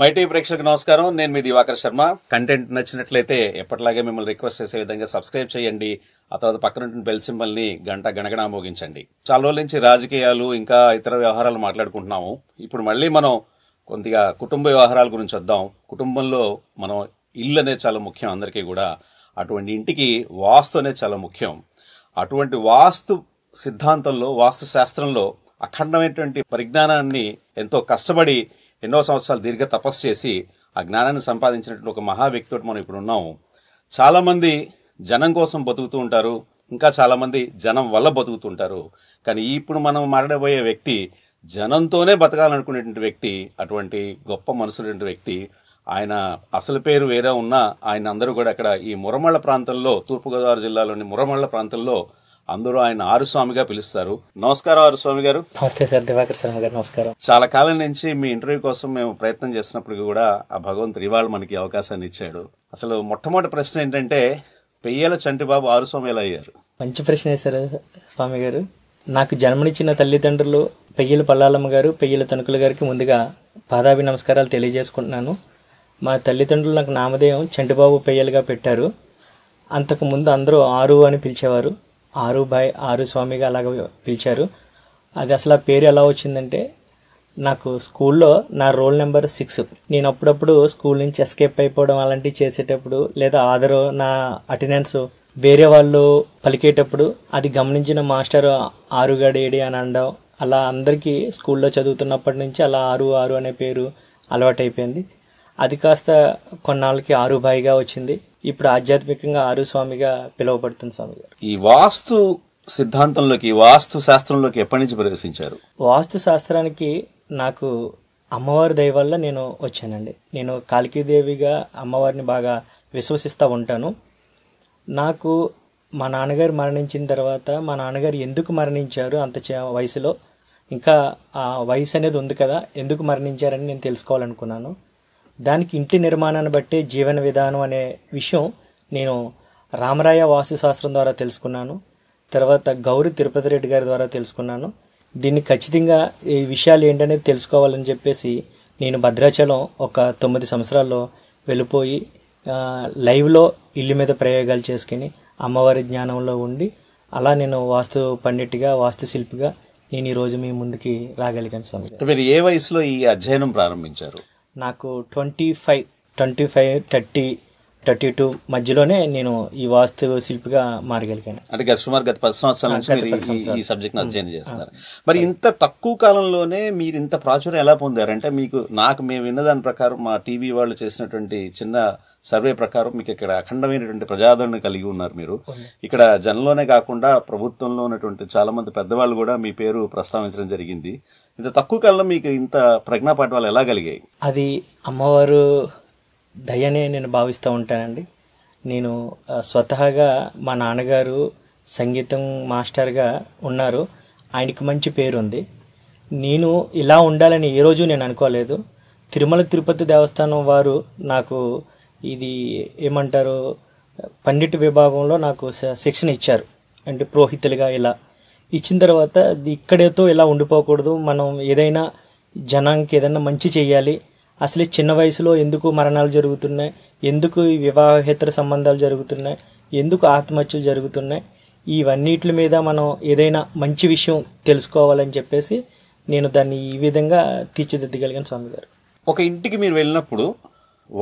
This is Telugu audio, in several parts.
మైటీ ప్రేక్షకులకు నమస్కారం. నేను మీ దివాకర్ శర్మ. కంటెంట్ నచ్చినట్లయితే ఎప్పటిలాగే మిమ్మల్ని రిక్వెస్ట్ చేసే విధంగా సబ్స్క్రైబ్ చేయండి. ఆ తర్వాత పక్కన బెల్ సింబల్ ని గణగణ మోగించండి. చాలా రోజుల నుంచి రాజకీయాలు ఇంకా ఇతర వ్యవహారాలు మాట్లాడుకుంటున్నాము. ఇప్పుడు మళ్ళీ మనం కొద్దిగా కుటుంబ వ్యవహారాల గురించి వద్దాం. కుటుంబంలో మనం ఇల్లు అనేది చాలా ముఖ్యం అందరికీ కూడా. అటువంటి ఇంటికి వాస్తు అనేది చాలా ముఖ్యం. అటువంటి వాస్తు సిద్ధాంతంలో, వాస్తు శాస్త్రంలో అఖండమైనటువంటి పరిజ్ఞానాన్ని ఎంతో కష్టపడి ఎన్నో సంవత్సరాలు దీర్ఘ తపస్సు చేసి ఆ జ్ఞానాన్ని సంపాదించినటువంటి ఒక మహా వ్యక్తితో మనం ఇప్పుడు ఉన్నాము. చాలా మంది జనం కోసం బతుకుతూ ఉంటారు, ఇంకా చాలా మంది జనం వల్ల బతుకుతుంటారు. కానీ ఇప్పుడు మనం మాట్లాడబోయే వ్యక్తి జనంతోనే బతకాలనుకునేటువంటి వ్యక్తి, అటువంటి గొప్ప మనసుటువంటి వ్యక్తి. ఆయన అసలు పేరు వేరే ఉన్నా ఆయన అందరూ కూడా అక్కడ ఈ మురమళ్ళ ప్రాంతంలో, తూర్పుగోదావరి జిల్లాలోని మురమళ్ళ ప్రాంతంలో అందరూ ఆయన ఆరుస్వామిగా పిలుస్తారు. నమస్కారం ఆరుస్వామి గారు. నమస్తే సార్, దివాకర్ శర్మ గారు. నమస్కారం. చాలా కాలం నుంచి మీ ఇంటర్వ్యూ కోసం మేము ప్రయత్నం చేసినప్పుడు కూడా ఆ భగవంతుడు ఇవాళ మనకి అవకాశాన్ని ఇచ్చాడు. అసలు మొట్టమొదటి ప్రశ్న ఏంటంటే, పెయ్యల చంటిబాబు ఆరుస్వామి ఎలా అయ్యారు? మంచి ప్రశ్న వేశారు స్వామి గారు. నాకు జన్మనిచ్చిన తల్లిదండ్రులు పెయ్యల పల్లాలమ్మ గారు, పెయ్యల తణుకుల గారికి ముందుగా పాదాభి నమస్కారాలు తెలియజేసుకుంటున్నాను. మా తల్లిదండ్రులు నాకు నామధేయం చంటిబాబు పెయ్యలుగా పెట్టారు. అంతకుముందు అందరూ ఆరు అని పిలిచేవారు. ఆరు బాయ్ ఆరు స్వామిగా అలాగ పిలిచారు. అది అసలు ఆ పేరు ఎలా వచ్చిందంటే, నాకు స్కూల్లో నా రోల్ నెంబర్ 6. నేను అప్పుడప్పుడు స్కూల్ నుంచి ఎస్కేప్ అయిపోవడం అలాంటివి చేసేటప్పుడు, లేదా నా అటెండెన్స్ వేరే వాళ్ళు పలికేటప్పుడు అది గమనించిన మాస్టర్ ఆరుగాడు ఏడి అని అనడం, అలా అందరికీ స్కూల్లో చదువుతున్నప్పటి నుంచి అలా ఆరు ఆరు అనే పేరు అలవాటైపోయింది. అది కాస్త కొన్నాళ్ళకి ఆరుబాయిగా వచ్చింది. ఇప్పుడు ఆధ్యాత్మికంగా ఆరు స్వామిగా పిలువబడుతుంది స్వామి గారు. ఈ వాస్తు సిద్ధాంతంలోకి, వాస్తు శాస్త్రంలోకి ఎప్పటి నుంచి ప్రవేశించారు? వాస్తు శాస్త్రానికి నాకు అమ్మవారి దయ వల్ల నేను వచ్చానండి. నేను కాళికీదేవిగా అమ్మవారిని బాగా విశ్వసిస్తూ ఉంటాను. నాకు మా నాన్నగారు మరణించిన తర్వాత, మా నాన్నగారు ఎందుకు మరణించారు అంత వయసులో, ఇంకా ఆ వయసు అనేది ఉంది కదా, ఎందుకు మరణించారని నేను తెలుసుకోవాలనుకున్నాను. దానికి ఇంటి నిర్మాణాన్ని బట్టి జీవన విధానం అనే విషయం నేను రామరాయ వాస్తుశాస్త్రం ద్వారా తెలుసుకున్నాను. తర్వాత గౌరీ తిరుపతి రెడ్డి గారి ద్వారా తెలుసుకున్నాను. దీన్ని ఖచ్చితంగా ఈ విషయాలు ఏంటనేది తెలుసుకోవాలని చెప్పేసి నేను భద్రాచలం ఒక 9 సంవత్సరాల్లో వెళ్ళిపోయి లైవ్లో ఇల్లు మీద ప్రయోగాలు చేసుకుని అమ్మవారి జ్ఞానంలో ఉండి అలా నేను వాస్తు పండిట్గా, వాస్తు శిల్పిగా నేను ఈరోజు మీ ముందుకి రాగలిగాను స్వామి. మీరు ఏ వయసులో ఈ అధ్యయనం ప్రారంభించారు? నాకు 25, 30, 32 మధ్యలోనే నేను ఈ వాస్తు శిల్పిగా మారగలిగాను. అంటే సుమారు గత 10 సంవత్సరాల నుంచి ఈ సబ్జెక్ట్ అధ్యయనం చేస్తున్నారు. మరి ఇంత తక్కువ కాలంలోనే మీరు ఇంత ప్రాచుర్యం ఎలా పొందారంటే, మేము విన్న దాని ప్రకారం, మా టీవీ వాళ్ళు చేసినటువంటి చిన్న సర్వే ప్రకారం మీకు ఇక్కడ అఖండమైనటువంటి ప్రజాదరణ కలిగి ఉన్నారు. మీరు ఇక్కడ జనంలోనే కాకుండా ప్రభుత్వంలో ఉన్నటువంటి చాలా మంది పెద్దవాళ్ళు కూడా మీ పేరు ప్రస్తావించడం జరిగింది. ఇంత తక్కువ కాలంలో మీకు ఇంత ప్రజ్ఞాపాఠవాలు ఎలా కలిగాయి? అది అమ్మవారు దయనే నేను భావిస్తూ ఉంటానండి. నేను స్వతహాగా మా నాన్నగారు సంగీతం మాస్టర్గా ఉన్నారు. ఆయనకి మంచి పేరు ఉంది. నేను ఇలా ఉండాలని ఏ రోజు నేను అనుకోలేదు. తిరుమల తిరుపతి దేవస్థానం వారు నాకు ఇది ఏమంటారు, పండిట్ విభాగంలో నాకు శిక్షణ ఇచ్చారు. అంటే పురోహితులుగా ఇలా ఇచ్చిన తర్వాత ఇక్కడేతో ఇలా ఉండిపోకూడదు, మనం ఏదైనా జనానికి ఏదైనా మంచి చేయాలి. అసలు చిన్న వయసులో ఎందుకు మరణాలు జరుగుతున్నాయి, ఎందుకు వివాహేతర సంబంధాలు జరుగుతున్నాయి, ఎందుకు ఆత్మహత్యలు జరుగుతున్నాయి, ఇవన్నిటి మీద మనం ఏదైనా మంచి విషయం తెలుసుకోవాలని చెప్పేసి నేను దాన్ని ఈ విధంగా తీర్చిదిద్దగలిగాను స్వామి గారు. ఒక ఇంటికి మీరు వెళ్ళినప్పుడు,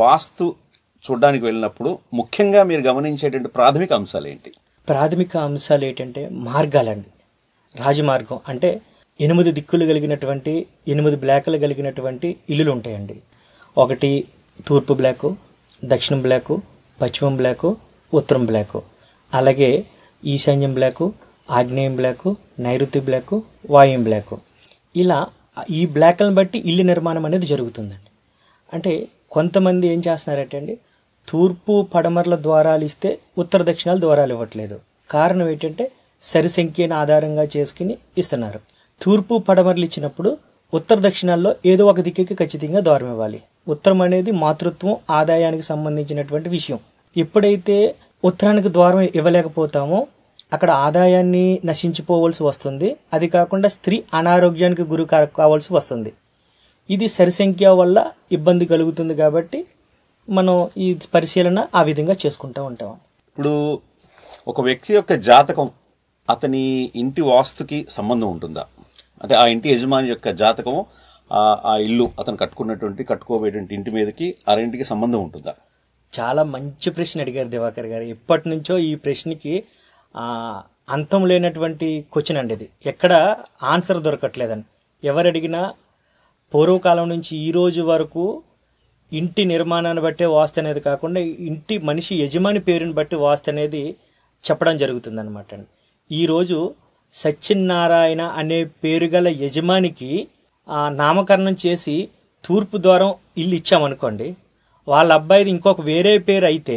వాస్తు చూడడానికి వెళ్ళినప్పుడు ముఖ్యంగా మీరు గమనించేటువంటి ప్రాథమిక అంశాలు ఏంటి? ప్రాథమిక అంశాలు ఏంటంటే మార్గాలండి. రాజమార్గం అంటే 8 దిక్కులు కలిగినటువంటి, 8 బ్లాకులు కలిగినటువంటి ఇల్లులు ఉంటాయండి. ఒకటి తూర్పు బ్లాకు, దక్షిణం బ్లాకు, పశ్చిమం బ్లాకు, ఉత్తరం బ్లాకు, అలాగే ఈశాన్యం బ్లాకు, ఆగ్నేయం బ్లాకు, నైరుతి బ్లాకు, వాయుం బ్లాకు. ఇలా ఈ బ్లాకులను బట్టి ఇల్లు నిర్మాణం అనేది జరుగుతుందండి. అంటే కొంతమంది ఏం చేస్తున్నారంటే అండి, తూర్పు పడమరల ద్వారాలు ఇస్తే ఉత్తర దక్షిణాలు ద్వారాలు ఇవ్వట్లేదు. కారణం ఏంటంటే సరి సంఖ్యను ఆధారంగా చేసుకుని ఇస్తున్నారు. తూర్పు పడమరలు ఇచ్చినప్పుడు ఉత్తర దక్షిణాల్లో ఏదో ఒక దిక్కుకి ఖచ్చితంగా ద్వారం ఇవ్వాలి. ఉత్తరం అనేది మాతృత్వం, ఆదాయానికి సంబంధించినటువంటి విషయం. ఎప్పుడైతే ఉత్తరానికి ద్వారం ఇవ్వలేకపోతామో అక్కడ ఆదాయాన్ని నశించిపోవలసి వస్తుంది. అది కాకుండా స్త్రీ అనారోగ్యానికి గురి కావాల్సి వస్తుంది. ఇది సరిసంఖ్య వల్ల ఇబ్బంది కలుగుతుంది కాబట్టి మనం ఈ పరిశీలన ఆ విధంగా చేసుకుంటూ ఉంటాం. ఇప్పుడు ఒక వ్యక్తి యొక్క జాతకం అతని ఇంటి వాస్తుకి సంబంధం ఉంటుందా? అంటే ఆ ఇంటి యజమాని యొక్క జాతకం ఆ ఇల్లు అతను కట్టుకోబోయేటువంటి ఇంటి మీదకి ఆ రెంటికి సంబంధం ఉంటుందా? చాలా మంచి ప్రశ్న అడిగారు దివాకర్ గారు. ఎప్పటి నుంచో ఈ ప్రశ్నకి అంతం లేనటువంటి క్వశ్చన్ అండి. ఇది ఎక్కడ ఆన్సర్ దొరకట్లేదని ఎవరు అడిగినా పూర్వకాలం నుంచి ఈ రోజు వరకు ఇంటి నిర్మాణాన్ని బట్టే వాస్తు అనేది కాకుండా ఇంటి మనిషి యజమాని పేరుని బట్టి వాస్తు అనేది చెప్పడం జరుగుతుంది అనమాట. ఈరోజు సత్యనారాయణ అనే పేరు గల యజమానికి నామకరణం చేసి తూర్పు ద్వారం ఇల్లు ఇచ్చామనుకోండి, వాళ్ళ అబ్బాయిది ఇంకొక వేరే పేరు అయితే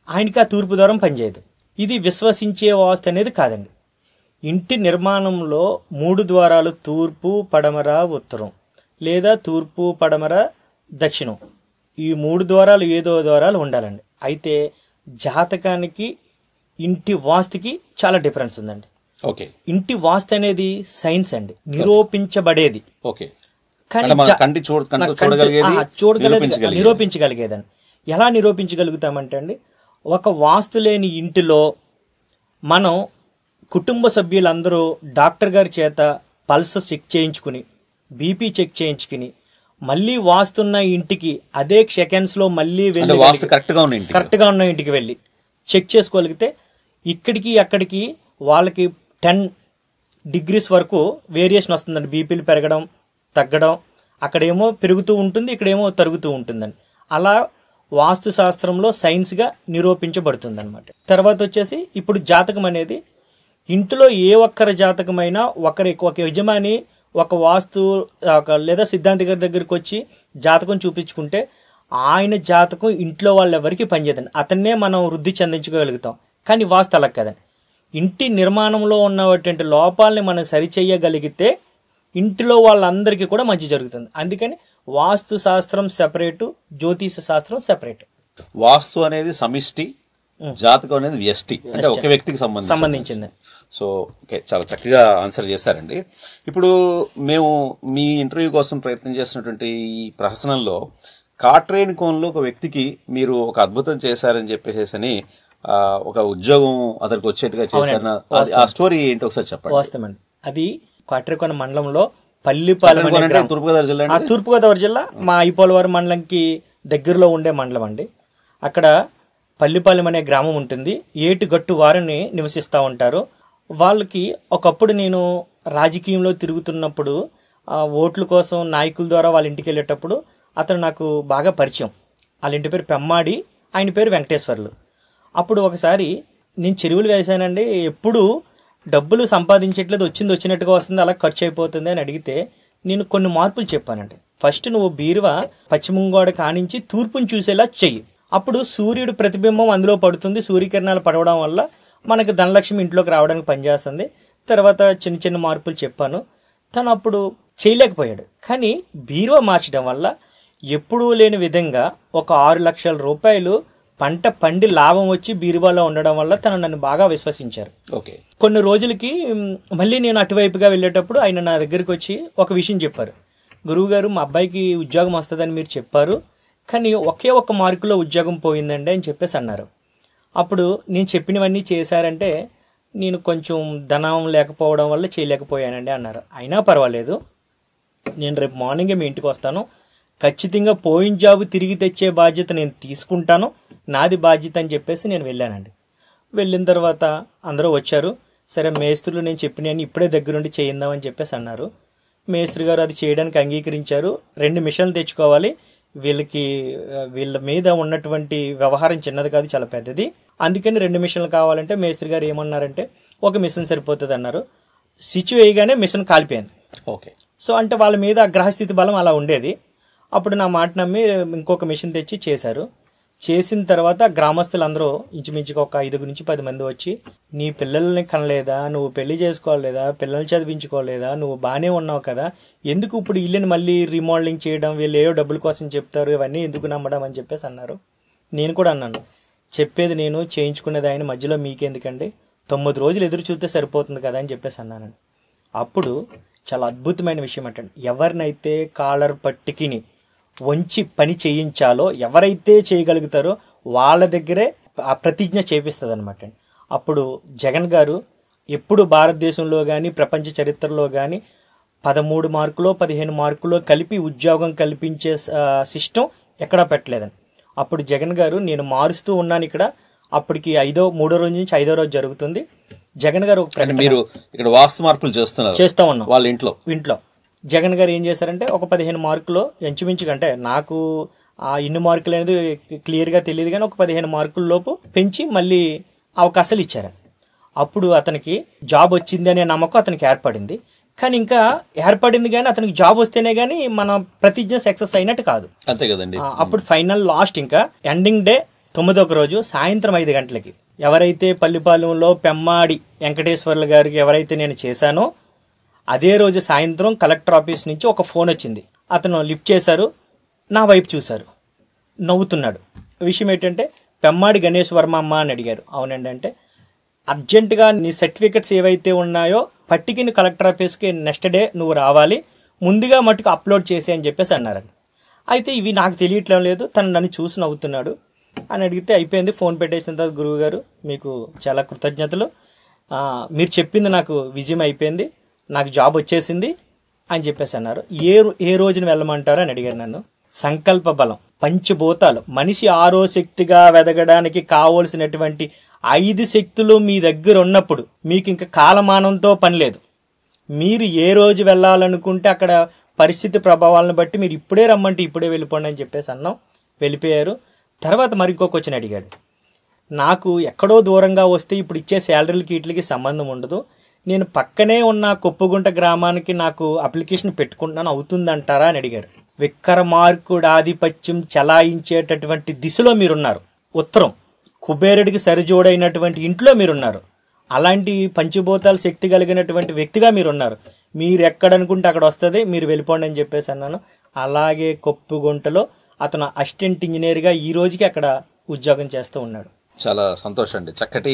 ఆయనకి ఆ తూర్పు ద్వారం పనిచేయదు. ఇది విశ్వసించే వాస్తు అనేది కాదండి. ఇంటి నిర్మాణంలో 3 ద్వారాలు తూర్పు, పడమర, ఉత్తరం లేదా తూర్పు, పడమర, దక్షిణం ఈ 3 ద్వారాలు ఏదో ద్వారాలు ఉండాలండి. అయితే జాతకానికి ఇంటి వాస్తుకి చాలా డిఫరెన్స్ ఉందండి. ఓకే, ఇంటి వాస్తు అనేది సైన్స్ అండి, నిరూపించబడేది. ఓకే, కానీ నిరూపించగలిగేదండి. ఎలా నిరూపించగలుగుతామంటే అండి, ఒక వాస్తు లేని ఇంటిలో మనం కుటుంబ సభ్యులందరూ డాక్టర్ గారి చేత పల్స్ చెక్ చేయించుకుని బీపీ చెక్ చేయించుకుని మళ్ళీ వాస్తున్న ఇంటికి అదే సెకండ్స్లో మళ్ళీ వెళ్ళి కరెక్ట్గా ఉన్న ఇంటికి వెళ్ళి చెక్ చేసుకోగలిగితే ఇక్కడికి అక్కడికి వాళ్ళకి 10 degrees వరకు వేరియేషన్ వస్తుందండి. బీపీలు పెరగడం తగ్గడం, అక్కడేమో పెరుగుతూ ఉంటుంది, ఇక్కడేమో తరుగుతూ ఉంటుందండి. అలా వాస్తు శాస్త్రంలో సైన్స్గా నిరూపించబడుతుంది అనమాట. తర్వాత వచ్చేసి ఇప్పుడు జాతకం అనేది ఇంటిలో ఏ ఒక్కరి జాతకమైనా ఒక యజమాని ఒక వాస్తు లేదా సిద్ధాంతి గారి దగ్గరికి వచ్చి జాతకం చూపించుకుంటే ఆయన జాతకం ఇంట్లో వాళ్ళెవరికి పనిచేయదండి. అతన్నే మనం వృద్ధి చెందించగలుగుతాం. కానీ వాస్తు అలా కదండి. ఇంటి నిర్మాణంలో ఉన్నటువంటి లోపాలని మనం సరిచేయగలిగితే ఇంటిలో వాళ్ళందరికీ కూడా మంచి జరుగుతుంది. అందుకని వాస్తు శాస్త్రం సెపరేటు, జ్యోతిష శాస్త్రం సెపరేట్. వాస్తు అనేది సమిష్టి, జాతకం అనేది వ్యష్టి, అంటే ఒక వ్యక్తికి సంబంధించింది. సో ఓకే, చాలా చక్కగా ఆన్సర్ చేశారండి. ఇప్పుడు మేము మీ ఇంటర్వ్యూ కోసం ప్రయత్నం చేసినటువంటి ఈ ప్రహసనంలో కాట్రేని కోన్లో ఒక వ్యక్తికి మీరు ఒక అద్భుతం చేశారని చెప్పేసి ఒక ఉద్యోగం అతనికి వచ్చేట్టుగా చేశారు. ఆ స్టోరీ ఏంటి ఒకసారి చెప్పండి. వాస్తవమండి, అది కాట్రేకోన మండలంలో పల్లిపాలెం తూర్పుగోదావరి జిల్లా మా ఐపోలవరం మండలంకి దగ్గరలో ఉండే మండలం అండి. అక్కడ పల్లిపాలెం అనే గ్రామం ఉంటుంది. ఏటిగట్టు వారిని నివసిస్తూ ఉంటారు. వాళ్ళకి ఒకప్పుడు నేను రాజకీయంలో తిరుగుతున్నప్పుడు ఓట్ల కోసం నాయకుల ద్వారా వాళ్ళ ఇంటికి వెళ్ళేటప్పుడు అతను నాకు బాగా పరిచయం. వాళ్ళ ఇంటి పేరు పెమ్మాడి, ఆయన పేరు వెంకటేశ్వర్లు. అప్పుడు ఒకసారి నేను చెరువులు వేసానండి, ఎప్పుడు డబ్బులు సంపాదించట్లేదు, వచ్చినట్టుగా వస్తుంది, అలా ఖర్చు అయిపోతుంది అని అడిగితే నేను కొన్ని మార్పులు చెప్పానండి. ఫస్ట్ నువ్వు బీరువా పశ్చిమ గోడ కానించి తూర్పుని చూసేలా చెయ్యి. అప్పుడు సూర్యుడు ప్రతిబింబం అందులో పడుతుంది, సూర్యకిరణాలు పడవడం వల్ల మనకు ధనలక్ష్మి ఇంట్లోకి రావడానికి పనిచేస్తుంది. తర్వాత చిన్న చిన్న మార్పులు చెప్పాను. తను అప్పుడు చేయలేకపోయాడు. కానీ బీరువా మార్చడం వల్ల ఎప్పుడూ లేని విధంగా ఒక 6 లక్షల రూపాయలు పంట పండి లాభం వచ్చి బీరువాలో ఉండడం వల్ల తను నన్ను బాగా విశ్వసించారు. ఓకే, కొన్ని రోజులకి మళ్ళీ నేను అటువైపుగా వెళ్ళేటప్పుడు ఆయన నా దగ్గరికి వచ్చి ఒక విషయం చెప్పారు. గురువుగారు, మా అబ్బాయికి ఉద్యోగం వస్తుందని మీరు చెప్పారు, కానీ ఒకే ఒక్క మార్కులో ఉద్యోగం పోయిందండి అని చెప్పేసి అన్నారు. అప్పుడు నేను చెప్పినవన్నీ చేశారంటే నేను కొంచెం ధనం లేకపోవడం వల్ల చేయలేకపోయానండి అన్నారు. అయినా పర్వాలేదు, నేను రేపు మార్నింగే మీ ఇంటికి వస్తాను, ఖచ్చితంగా పోయిన జాబు తిరిగి తెచ్చే బాధ్యత నేను తీసుకుంటాను, నాది బాధ్యత అని చెప్పేసి నేను వెళ్ళానండి. వెళ్ళిన తర్వాత అందరూ వచ్చారు. సరే మేస్త్రులు నేను చెప్పినవన్నీ ఇప్పుడే దగ్గరుండి చేయిందామని చెప్పేసి అన్నారు. మేస్త్రి గారు అది చేయడానికి అంగీకరించారు. 2 మిషన్లు తెచ్చుకోవాలి, వీళ్ళ మీద ఉన్నటువంటి వ్యవహారం చిన్నది కాదు, చాలా పెద్దది, అందుకని 2 మిషన్లు కావాలంటే మేస్త్రి గారు ఏమన్నారంటే ఒక మిషన్ సరిపోతుంది అన్నారు. స్విచ్ వేయగానే మిషన్ కాలిపోయింది. ఓకే, సో అంటే వాళ్ళ మీద గ్రహస్థితి బలం అలా ఉండేది. అప్పుడు నా మాట నమ్మి ఇంకొక మిషన్ తెచ్చి చేశారు. చేసిన తర్వాత గ్రామస్తులందరూ ఇంచుమించుగా ఒక 5 నుంచి 10 మంది వచ్చి, నీ పిల్లల్ని కనలేదా, నువ్వు పెళ్లి చేసుకోలేదా, పిల్లల్ని చదివించుకోలేదా, నువ్వు బాగానే ఉన్నావు కదా, ఎందుకు ఇప్పుడు ఇల్లుని మళ్ళీ రీమోడలింగ్ చేయడం, వీళ్ళు ఏవో డబ్బుల కోసం చెప్తారు, ఇవన్నీ ఎందుకు నమ్మడం అని చెప్పేసి అన్నారు. నేను కూడా అన్నాను, చెప్పేది నేను, చేయించుకునేది ఆయన, మధ్యలో మీకెందుకండి, 9 రోజులు ఎదురు చూస్తే సరిపోతుంది కదా అని చెప్పేసి అన్నానండి. అప్పుడు చాలా అద్భుతమైన విషయం అంటే ఎవరినైతే కాలర్ పట్టికిని వంచి పని చేయించాలో ఎవరైతే చేయగలుగుతారో వాళ్ళ దగ్గరే ఆ ప్రతిజ్ఞ చేపిస్తుంది అనమాట. అప్పుడు జగన్ గారు ఎప్పుడు భారతదేశంలో కానీ ప్రపంచ చరిత్రలో కానీ 13 మార్కులో 15 మార్కులో కలిపి ఉద్యోగం కల్పించే సిస్టమ్ ఎక్కడా పెట్టలేదని. అప్పుడు జగన్ గారు నేను మారుస్తూ ఉన్నాను ఇక్కడ. అప్పటికి 3వ రోజు నుంచి 5వ రోజు జరుగుతుంది. జగన్ గారు మీరు ఇక్కడ వాస్తు మార్కులు చేస్తా ఉన్నాం వాళ్ళ ఇంట్లో జగన్ గారు ఏం చేశారంటే ఒక 15 మార్కులు ఇంచుమించుగా, అంటే నాకు ఆ ఇన్ని మార్కులు అనేది క్లియర్గా తెలియదు కానీ ఒక 15 మార్కుల లోపు పెంచి మళ్ళీ అవకాశాలు ఇచ్చారు. అప్పుడు అతనికి జాబ్ వచ్చింది అనే నమ్మకం అతనికి ఏర్పడింది. కానీ ఇంకా ఏర్పడింది కానీ అతనికి జాబ్ వస్తేనే కానీ మన ప్రతిజ్ఞ సక్సెస్ అయినట్టు కాదు. అంతే కదండి. అప్పుడు ఫైనల్ లాస్ట్ ఇంకా ఎండింగ్ డే 9వ రోజు సాయంత్రం 5 గంటలకి ఎవరైతే పల్లిపాలెంలో పెమ్మాడి వెంకటేశ్వర్లు గారికి ఎవరైతే నేను చేశానో అదే రోజు సాయంత్రం కలెక్టర్ ఆఫీస్ నుంచి ఒక ఫోన్ వచ్చింది. అతను లిఫ్ట్ చేశారు, నా వైపు చూశారు, నవ్వుతున్నాడు. విషయం ఏంటంటే పెమ్మాడి గణేష్ వర్మ అమ్మ అని అడిగారు. అవునండి అంటే అర్జెంటుగా నీ సర్టిఫికెట్స్ ఏవైతే ఉన్నాయో పట్టికిని కలెక్టర్ ఆఫీస్కి నెక్స్ట్ డే నువ్వు రావాలి, ముందుగా మట్టుకు అప్లోడ్ చేసి అని చెప్పేసి అన్నారండి. అయితే ఇవి నాకు తెలియట్లేదు లేదు, తను నన్ను చూసి నవ్వుతున్నాడు అని అడిగితే అయిపోయింది. ఫోన్ పెట్టేసిన తర్వాత గురువు గారు మీకు చాలా కృతజ్ఞతలు, మీరు చెప్పింది నాకు విజయం అయిపోయింది, నాకు జాబ్ వచ్చేసింది అని చెప్పేసి అన్నారు. ఏ రోజున వెళ్ళమంటారు అని అడిగారు నన్ను. సంకల్ప బలం, పంచభూతాలు, మనిషి ఆరో శక్తిగా వెదగడానికి కావలసినటువంటి 5 శక్తులు మీ దగ్గర ఉన్నప్పుడు మీకు ఇంకా కాలమానంతో పని లేదు. మీరు ఏ రోజు వెళ్ళాలనుకుంటే అక్కడ పరిస్థితి ప్రభావాలను బట్టి మీరు ఇప్పుడే రమ్మంటే ఇప్పుడే వెళ్ళిపోండి అని చెప్పేసి అన్నాం. వెళ్ళిపోయారు. తర్వాత మరి ఇంకో క్వశ్చన్ అడిగాడు. నాకు ఎక్కడో దూరంగా వస్తే ఇప్పుడు ఇచ్చే శాలరీలకి వీటికి సంబంధం ఉండదు, నేను పక్కనే ఉన్న కొప్పుగుంట గ్రామానికి నాకు అప్లికేషన్ పెట్టుకుంటున్నాను, అవుతుందంటారా అని అడిగారు. విక్రమార్కుడు ఆధిపత్యం చలాయించేటటువంటి దిశలో మీరున్నారు. ఉత్తరం కుబేరుడికి సరిజోడైనటువంటి ఇంట్లో మీరున్నారు. అలాంటి పంచభూతాల శక్తి కలిగినటువంటి వ్యక్తిగా మీరున్నారు. మీరు ఎక్కడనుకుంటే అక్కడ వస్తుంది, మీరు వెళ్ళిపోండి అని చెప్పేసి అన్నాను. అలాగే కొప్పుగుంటలో అతను అసిస్టెంట్ ఇంజనీర్గా ఈ రోజుకి అక్కడ ఉద్యోగం చేస్తూ ఉన్నాడు. చాలా సంతోషం అండి. చక్కటి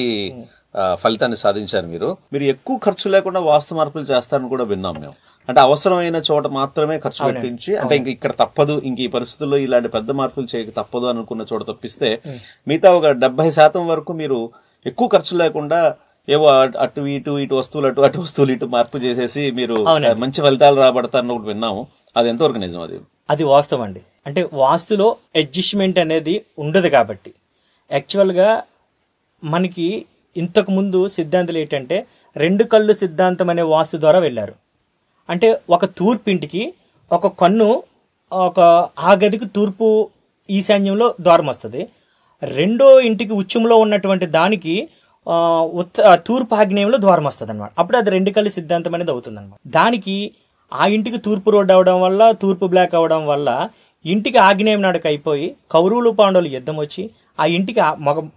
ఫలితాన్ని సాధించారు మీరు ఎక్కువ ఖర్చు లేకుండా వాస్తు మార్పులు చేస్తారని కూడా విన్నాం మేము. అంటే అవసరమైన చోట మాత్రమే ఖర్చు పెట్టించి, అంటే ఇంక ఇక్కడ తప్పదు, ఇంక ఈ పరిస్థితుల్లో ఇలాంటి పెద్ద మార్పులు చేయక తప్పదు అనుకున్న చోట తప్పిస్తే మిగతా ఒక 70% వరకు మీరు ఎక్కువ ఖర్చు లేకుండా ఏవో అటు వస్తువులు అటు వస్తువులు ఇటు మార్పు చేసేసి మీరు మంచి ఫలితాలు రాబడతారని ఒకటి విన్నాము. అది ఎంతవరకు నిజం? అది వాస్తవం అండి. అంటే వాస్తులో అడ్జస్ట్మెంట్ అనేది ఉండదు కాబట్టి యాక్చువల్గా మనకి ఇంతకుముందు సిద్ధాంతాలు ఏంటంటే 2 కళ్ళు సిద్ధాంతం అనే వాస్తు ద్వారా వెళ్ళారు. అంటే ఒక తూర్పు ఇంటికి ఒక కన్ను, ఆ గదికి తూర్పు ఈశాన్యంలో ద్వారం వస్తుంది. రెండో ఇంటికి ఉచ్చంలో ఉన్నటువంటి దానికి తూర్పు ఆగ్నేయంలో ద్వారం వస్తుంది అనమాట. అప్పుడు అది 2 కళ్ళు సిద్ధాంతం అనేది అవుతుంది అనమాట. దానికి ఆ ఇంటికి తూర్పు రోడ్డు అవడం వల్ల, తూర్పు బ్లాక్ అవడం వల్ల ఇంటికి ఆగ్నేయం నడక అయిపోయి కౌరవులు పాండవులు యుద్ధం వచ్చి ఆ ఇంటికి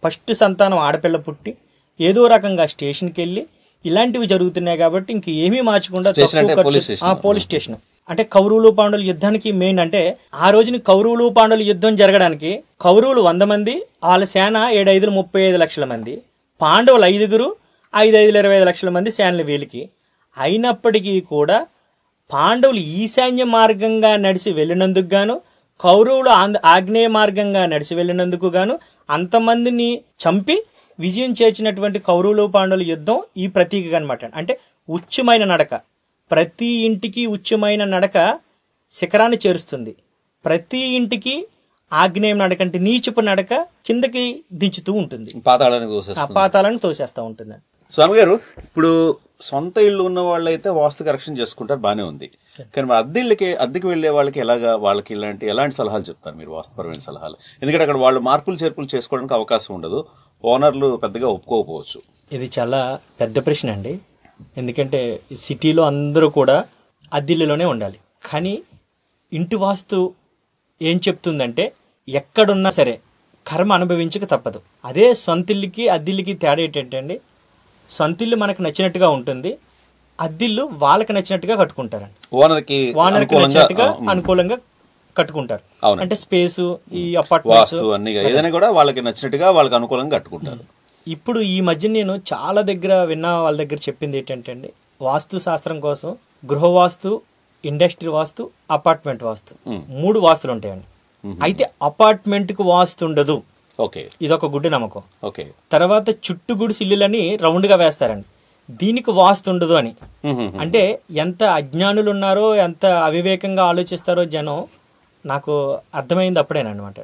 ఫస్ట్ సంతానం ఆడపిల్ల పుట్టి ఏదో రకంగా స్టేషన్కి వెళ్ళి ఇలాంటివి జరుగుతున్నాయి. కాబట్టి ఇంక ఏమీ మార్చకుండా పోలీస్ స్టేషన్ అంటే కౌరవులు పాండవుల యుద్ధానికి మెయిన్. అంటే ఆ రోజుని కౌరవులు పాండవుల యుద్ధం జరగడానికి కౌరవులు 100 మంది, వాళ్ళ సేన 7 35 లక్షల మంది, పాండవులు 5 25 లక్షల మంది సేనలు వీళ్ళకి. అయినప్పటికీ కూడా పాండవులు ఈశాన్య మార్గంగా నడిచి వెళ్ళినందుకు గాను, కౌరవులు ఆగ్నేయ మార్గంగా నడిచి వెళ్ళినందుకు గాను అంతమందిని చంపి విజయం చేర్చినటువంటి కౌరవులు పాండవుల యుద్ధం ఈ ప్రతీకగా అనమాట. అంటే ఉచ్చమైన నడక, ప్రతి ఇంటికి ఉచ్చమైన నడక శిఖరాన్ని చేరుస్తుంది. ప్రతి ఇంటికి ఆగ్నేయం నడక అంటే నీచుపు నడక కిందకి దించుతూ ఉంటుంది, పాతాళాన్ని తోసేస్తూ ఉంటుంది. స్వామి గారు, ఇప్పుడు సొంత ఇల్లు ఉన్న వాళ్ళైతే వాస్తు కరెక్షన్ చేసుకుంటారు, బానే ఉంది. కానీ అద్దెకి వెళ్లే వాళ్ళకి వాళ్ళకి ఎలాంటి సలహాలు చెప్తారు మీరు, వాస్తుపరమైన సలహాలు? ఎందుకంటే అక్కడ వాళ్ళు మార్పులు చేర్పులు చేసుకోవడానికి అవకాశం ఉండదు, ఓనర్లు పెద్దగా ఒప్పుకోకపోవచ్చు. ఇది చాలా పెద్ద ప్రశ్న అండి. ఎందుకంటే సిటీలో అందరూ కూడా అద్దెల్లోనే ఉండాలి. కానీ ఇంటి వాస్తు ఏం చెప్తుందంటే ఎక్కడున్నా సరే కర్మ అనుభవించక తప్పదు. అదే సొంతిల్లుకి అద్దిల్లుకి తేడా ఏంటంటే అండి, సొంతిల్లు మనకు నచ్చినట్టుగా ఉంటుంది, అద్దిల్లు వాళ్ళకి నచ్చినట్టుగా కట్టుకుంటారండి. ఓనర్కి నచ్చినట్టుగా అనుకూలంగా కట్టుకుంటారు. అంటే స్పేస్, ఈ అపార్ట్మెంట్స్ ఏదైనా కూడా వాళ్ళకి నచ్చినట్టుగా వాళ్ళకి అనుకూలంగా కట్టుకుంటారు. ఇప్పుడు ఈ మధ్య నేను చాలా దగ్గర విన్నా, వాళ్ళ దగ్గర చెప్పింది ఏంటంటే అండి, వాస్తు శాస్త్రం కోసం గృహవాస్తు, ఇండస్ట్రీ వాస్తు, అపార్ట్మెంట్ వాస్తు, 3 వాస్తులు ఉంటాయండి. అయితే అపార్ట్మెంట్కి వాస్తు ఉండదు. ఓకే, ఇదొక గుడ్డి నమ్మకం. ఓకే. తర్వాత చుట్టుగుడి సిల్లులని రౌండ్గా వేస్తారండి, దీనికి వాస్తు ఉండదు అని. అంటే ఎంత అజ్ఞానులు ఉన్నారో, ఎంత అవివేకంగా ఆలోచిస్తారో జనం నాకు అర్థమైంది అప్పుడేనమాట.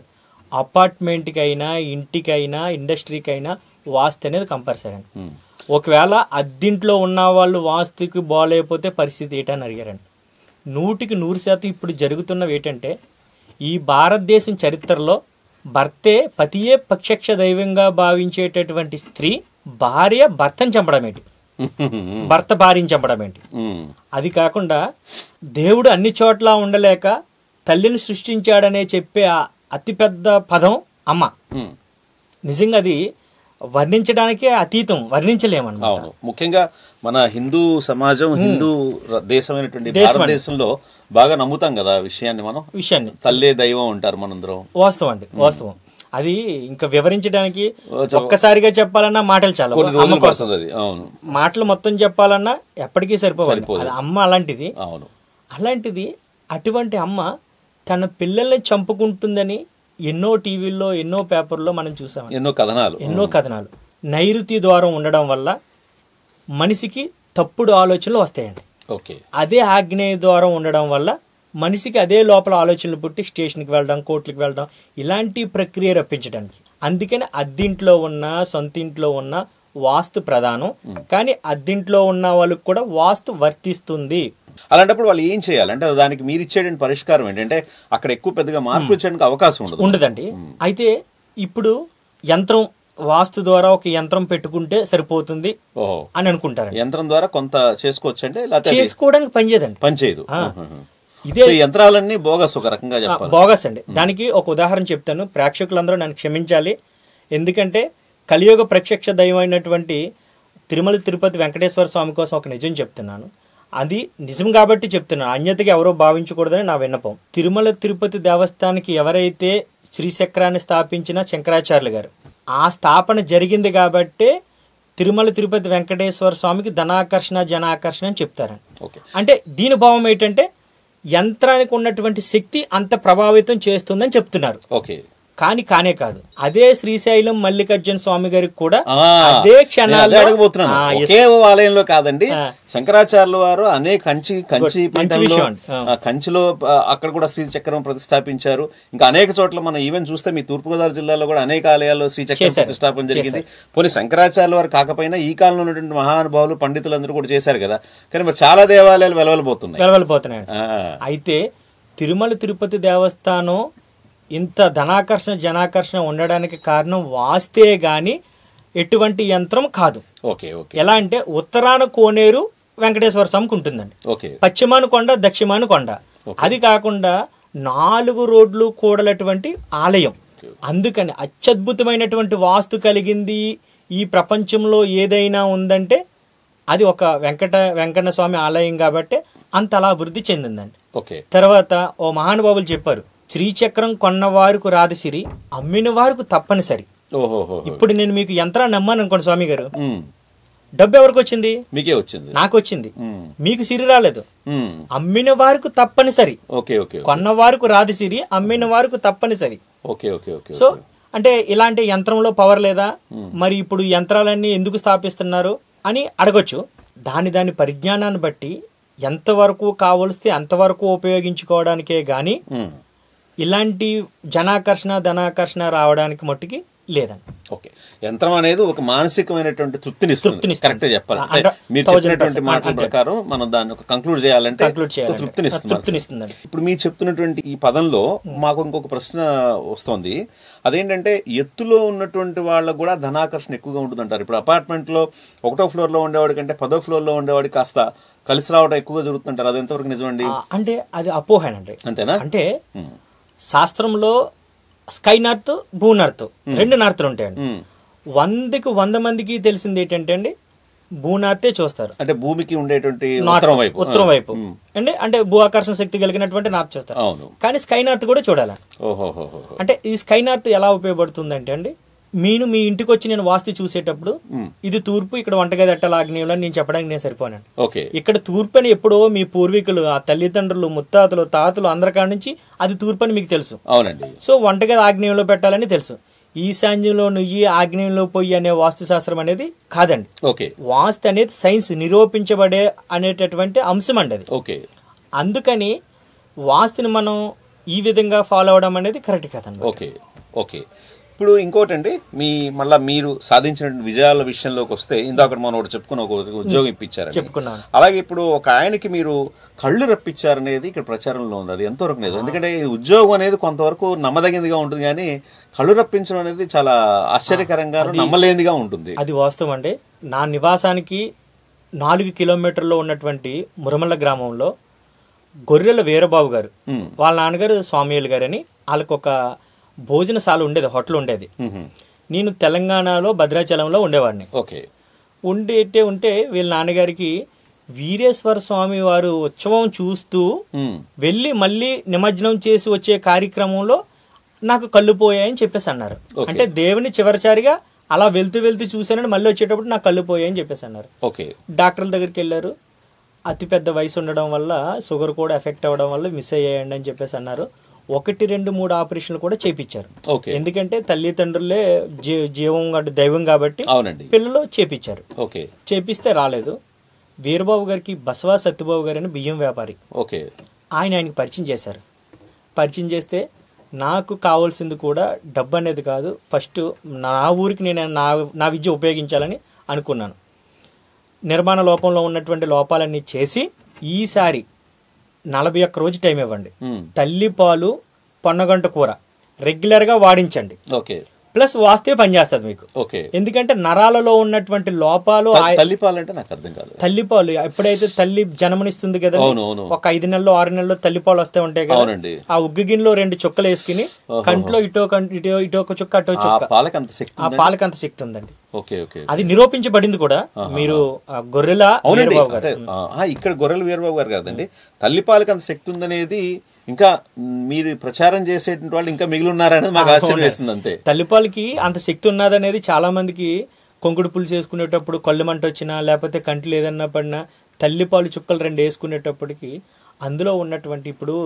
అపార్ట్మెంట్కైనా, ఇంటికైనా, ఇండస్ట్రీకైనా వాస్తు అనేది కంపల్సరీ అండి. ఒకవేళ అద్దింట్లో ఉన్న వాళ్ళు వాస్తుకి బాగాలేకపోతే పరిస్థితి ఏంటని అడిగారండి. 100% ఇప్పుడు జరుగుతున్నవి ఏంటంటే, ఈ భారతదేశం చరిత్రలో భర్తే పతియే ప్రత్యక్ష దైవంగా భావించేటటువంటి స్త్రీ భార్య భర్తను చంపడం ఏంటి, భర్త భార్యని చంపడం ఏంటి. అది కాకుండా దేవుడు అన్ని చోట్ల ఉండలేక తల్లిని సృష్టించాడనే చెప్పే అతిపెద్ద పదం అమ్మ. నిజంగా అది వర్ణించడానికే అతీతం, వర్ణించలేమన్నమాట. అవును, ముఖ్యంగా మన హిందూ సమాజం, హిందూ దేశమైనటువంటి భారతదేశంలో బాగా నమ్ముతాం కదా విషయాన్ని. తల్లే దైవం ఉంటారు మనందరం. వాస్తవం అండి, వాస్తవం. అది ఇంకా వివరించడానికి ఒక్కసారిగా చెప్పాలన్నా మాటలు చాలా, అవును, మాటలు మొత్తం చెప్పాలన్నా ఎప్పటికీ సరిపోవాలి. అమ్మ అలాంటిది. అవును, అలాంటిది అటువంటి అమ్మ తన పిల్లల్ని చంపుకుంటుందని ఎన్నో టీవీల్లో, ఎన్నో పేపర్లో మనం చూసాం. ఎన్నో కథనాలు. నైరుతి ద్వారం ఉండడం వల్ల మనిషికి తప్పుడు ఆలోచనలు వస్తాయండి. అదే ఆగ్నేయ ద్వారం ఉండడం వల్ల మనిషికి అదే లోపల ఆలోచనలు పుట్టి స్టేషన్కి వెళ్ళడం, కోర్టులకు వెళ్ళడం, ఇలాంటి ప్రక్రియ రప్పించడానికి. అందుకని అద్దింట్లో ఉన్న, సొంత ఇంట్లో ఉన్న వాస్తు ప్రధానం. కానీ అద్దింట్లో ఉన్న వాళ్ళకి కూడా వాస్తు వర్తిస్తుంది. అలాంటప్పుడు వాళ్ళు ఏం చేయాలి అంటే, దానికి మీరు ఇచ్చేటువంటి పరిష్కారం ఏంటంటే, అక్కడ ఎక్కువ పెద్దగా మార్పు వచ్చేందుకు అవకాశం ఉండదండి. అయితే ఇప్పుడు యంత్రం, వాస్తు ద్వారా ఒక యంత్రం పెట్టుకుంటే సరిపోతుంది అని అనుకుంటారు. యంత్రం ద్వారా కొంత చేసుకోవచ్చు అంటే, చేసుకోవడానికి పనిచేయదు. ఇదే యంత్రాలన్నీ బోగస్, ఒక రకంగా చెప్పాలి, బోగస్ అండి. దానికి ఒక ఉదాహరణ చెప్తాను, ప్రేక్షకులందరూ నన్ను క్షమించాలి. ఎందుకంటే కలియుగ ప్రత్యక్ష దైవం అయినటువంటి తిరుమల తిరుపతి వెంకటేశ్వర స్వామి కోసం ఒక నిజం చెప్తున్నాను. అది నిజం కాబట్టి చెప్తున్నాను, అన్యతగా ఎవరో భావించకూడదని నా విన్నపం. తిరుమల తిరుపతి దేవస్థానానికి ఎవరైతే శ్రీచక్రాన్ని స్థాపించిన శంకరాచార్యులు గారు, ఆ స్థాపన జరిగింది కాబట్టే తిరుమల తిరుపతి వెంకటేశ్వర స్వామికి ధనాకర్షణ, జనాకర్షణ అని చెప్తారండి. అంటే దీని భావం ఏంటంటే, యంత్రానికి ఉన్నటువంటి శక్తి అంత ప్రభావితం చేస్తుందని చెప్తున్నారు. కానీ కానే కాదు. అదే శ్రీశైలం మల్లికార్జున స్వామి గారికి కూడా అదే క్షణాల్లో ఒకే ఆలయంలో కాదండి, శంకరాచార్యుల వారు అనేక కంచిలో అక్కడ కూడా శ్రీచక్రం ప్రతిష్టాపించారు. ఇంకా అనేక చోట్ల మనం ఈవెన్ చూస్తే మీ తూర్పుగోదావరి జిల్లాలో కూడా అనేక ఆలయాల్లో శ్రీచక్రం ప్రతిష్టాపన జరిగింది. పోనీ శంకరాచార్యుల వారు కాకపోయినా ఈ కాలంలో ఉన్నటువంటి మహానుభావులు, పండితులందరూ కూడా చేశారు కదా. కానీ మరి చాలా దేవాలయాలు వెలవలబోతున్నాయి. అయితే తిరుమల తిరుపతి దేవస్థానం ఇంత ధనాకర్షణ, జనాకర్షణ ఉండడానికి కారణం వాస్తే గాని ఎటువంటి యంత్రం కాదు. ఎలా అంటే, ఉత్తరాన కోనేరు వెంకటేశ్వర స్వామికి ఉంటుందండి, పశ్చిమాన కొండ, దక్షిణాన కొండ. అది కాకుండా 4 రోడ్లు కూడలటువంటి ఆలయం. అందుకని అత్యద్భుతమైనటువంటి వాస్తు కలిగింది ఈ ప్రపంచంలో ఏదైనా ఉందంటే అది ఒక వెంకన్న స్వామి ఆలయం కాబట్టి అంత అలా అభివృద్ధి చెందిందండి. తర్వాత ఓ మహానుభావులు చెప్పారు, శ్రీచక్రం కొన్నవారికి రాదు సిరి, అమ్మిన వారికి తప్పనిసరి. ఇప్పుడు నేను మీకు యంత్రాన్ని నమ్మాను అనుకోండి స్వామి గారు, డబ్బు ఎవరికి వచ్చింది? మీకే వచ్చింది, నాకు వచ్చింది. మీకు సిరి రాలేదు. అమ్మిన వారికి తప్పనిసరి, కొన్న వారికి రాదు సిరి, అమ్మిన వారికి తప్పనిసరి. సో అంటే ఇలాంటి యంత్రంలో పవర్ లేదా, మరి ఇప్పుడు యంత్రాలన్నీ ఎందుకు స్థాపిస్తున్నారు అని అడగొచ్చు. దాని పరిజ్ఞానాన్ని బట్టి ఎంతవరకు కావలిస్తే అంతవరకు ఉపయోగించుకోవడానికే గాని ఇలాంటి జనాకర్షణ, ధనాకర్షణ రావడానికి మట్టుకి లేదండి. యంత్రం అనేది ఒక మానసికమైనటువంటి తృప్తినిస్తుంది. కరెక్ట్ చెప్పాలి. మీరు చెప్పినటువంటి మాటల ప్రకారం మనం దాన్ని కంక్లూడ్ చేయాలంటే తృప్తినిస్తుంది. ఇప్పుడు మీరు చెప్తున్నటువంటి ఈ పదంలో మాకు ఇంకొక ప్రశ్న వస్తుంది. అదేంటంటే, ఎత్తులో ఉన్నటువంటి వాళ్ళకు కూడా ధనాకర్షణ ఎక్కువగా ఉంటుంది అంటారు. ఇప్పుడు అపార్ట్మెంట్ లో 1వ ఫ్లోర్ లో ఉండేవాడి కంటే 10వ ఫ్లోర్ లో ఉండేవాడికి కాస్త కలిసి రావడం ఎక్కువగా జరుగుతుంటారు. అది ఎంతవరకు నిజమండి? అంటే అది అపోహనండి. అంతేనా? అంటే శాస్త్రంలో స్కై నార్త్, భూ నార్త్ 2 నార్త్లు ఉంటాయండి. 100కి 100 మందికి తెలిసింది ఏంటంటే అండి, భూ నార్తే చూస్తారు. అంటే భూమికి ఉండేటువంటి ఉత్తరం వైపు అంటే భూ ఆకర్షణ శక్తి కలిగినటువంటి నార్త్ చూస్తారు. కానీ స్కై నార్త్ కూడా చూడాలి. అంటే ఈ స్కై నార్త్ ఎలా ఉపయోగపడుతుంది అంటే అండి, మీ ఇంటికి వచ్చి నేను వాస్తు చూసేటప్పుడు ఇది తూర్పు, ఇక్కడ వంటగది అట్టల ఆగ్నేయంలో అని నేను చెప్పడానికి నేను సరిపోనండి. ఓకే, ఇక్కడ తూర్పు అని ఎప్పుడో మీ పూర్వీకులు, ఆ తల్లిదండ్రులు, ముత్తాతలు, తాతలు అందరికాడ నుంచి అది తూర్పు అని మీకు తెలుసు. అవునండి. సో వంటగది ఆగ్నేయంలో పెట్టాలని తెలుసు. ఈశాన్యంలో నుయ్యి ఆగ్నేయంలో పొయ్యి అనే వాస్తు శాస్త్రం అనేది కాదండి. ఓకే, వాస్తు అనేది సైన్స్ నిరూపించబడే అనేటటువంటి అంశం అండి అది. ఓకే, అందుకని వాస్తుని మనం ఈ విధంగా ఫాలో అవడం అనేది కరెక్ట్ కదండి. Okay, okay. ఇప్పుడు ఇంకోటండి, మళ్ళా మీరు సాధించిన విజయాల విషయంలోకి వస్తే, ఇందాక మనం ఒకటి చెప్పుకుని ఒక ఉద్యోగం ఇప్పించారు చెప్పుకున్నాను. అలాగే ఇప్పుడు ఒక ఆయనకి మీరు కళ్ళు రప్పించారనేది ఇక్కడ ప్రచారంలో ఉంది. అది ఎంతవరకు లేదు? ఎందుకంటే ఉద్యోగం అనేది కొంతవరకు నమ్మదగినదిగా ఉంటుంది, కానీ కళ్ళు రప్పించడం అనేది చాలా ఆశ్చర్యకరంగా నమ్మలేనిదిగా ఉంటుంది. అది వాస్తవం అండి. నా నివాసానికి 4 కిలోమీటర్లో ఉన్నటువంటి మురమల్ల గ్రామంలో గొర్రెల వీరబాబు గారు, వాళ్ళ నాన్నగారు స్వామియలు గారు అని, వాళ్ళకు ఒక భోజనశాల ఉండేది, హోటల్ ఉండేది. నేను తెలంగాణలో భద్రాచలంలో ఉండేవాడిని. ఓకే, ఉంటే వీళ్ళ నాన్నగారికి వీరేశ్వర స్వామి వారు ఉత్సవం చూస్తూ వెళ్ళి మళ్ళీ నిమజ్జనం చేసి వచ్చే కార్యక్రమంలో నాకు కళ్ళు పోయాయని చెప్పేసి అన్నారు. అంటే దేవుని చివరిచారిగా అలా వెళ్తూ చూశానని మళ్ళీ వచ్చేటప్పుడు నాకు కళ్ళు పోయాయని చెప్పేసి అన్నారు. డాక్టర్ల దగ్గరికి వెళ్ళారు. అతిపెద్ద వయసు ఉండడం వల్ల షుగర్ కూడా ఎఫెక్ట్ అవ్వడం వల్ల మిస్ అయ్యాయండి అని చెప్పేసి అన్నారు. 1, 2, 3 ఆపరేషన్లు కూడా చేపించారు. ఎందుకంటే తల్లిదండ్రులే జీవం దైవం కాబట్టి పిల్లలు చేపించారు. చేపిస్తే రాలేదు. వీరబాబు గారికి బసవా సత్యబాబు గారు అని బియ్యం వ్యాపారి, ఆయనకి పరిచయం చేశారు. పరిచయం చేస్తే నాకు కావాల్సింది కూడా డబ్బు అనేది కాదు, ఫస్ట్ నా ఊరికి నేను నా విద్య ఉపయోగించాలని అనుకున్నాను. నిర్మాణ లోపంలో ఉన్నటువంటి లోపాలన్నీ చేసి ఈసారి 41 రోజు టైం ఇవ్వండి, తల్లిపాలు పొన్నగంట కూర రెగ్యులర్ గా వాడించండి, ప్లస్ వాస్తే పనిచేస్తుంది మీకు. ఎందుకంటే నరాలలో ఉన్నటువంటి లోపాలు, తల్లిపాలు అంటే నాకు అర్థం కాదు. తల్లిపాలు ఎప్పుడైతే తల్లి జన్మనిస్తుంది కదా, ఒక 5 నెలలో 6 నెలలో తల్లిపాలు వస్తే ఉంటాయి కదా, ఆ ఉగ్గు గిన్నెలో 2 చుక్కలు వేసుకుని కంట్లో ఇటో ఒక చుక్క అటో చుక్క, ఆ పాలకి అంత శక్తి ఉందండి. అది నిరూపించబడింది కూడా. మీరు గొర్రెల వీరబాబు గారు, ఇక్కడ గొర్రెల వీరబాబు గారు కాదండి, తల్లిపాలకి అంత శక్తి ఉందనేది ఇంకా మీరు ప్రచారం చేసేటువంటి వాళ్ళు ఇంకా మిగిలి ఉన్నారనేది మాకు ఆశ్చర్యం వేస్తుంది. అంతే, తల్లిపాలకి అంత శక్తి ఉన్నదనేది చాలా మందికి కొంగుడు పులుసు వేసుకునేటప్పుడు కళ్ళు మంట వచ్చినా లేకపోతే కంటిలో ఏదన్నా పడినా తల్లిపాలు చుక్కలు 2 వేసుకునేటప్పటికి అందులో ఉన్నటువంటి, ఇప్పుడు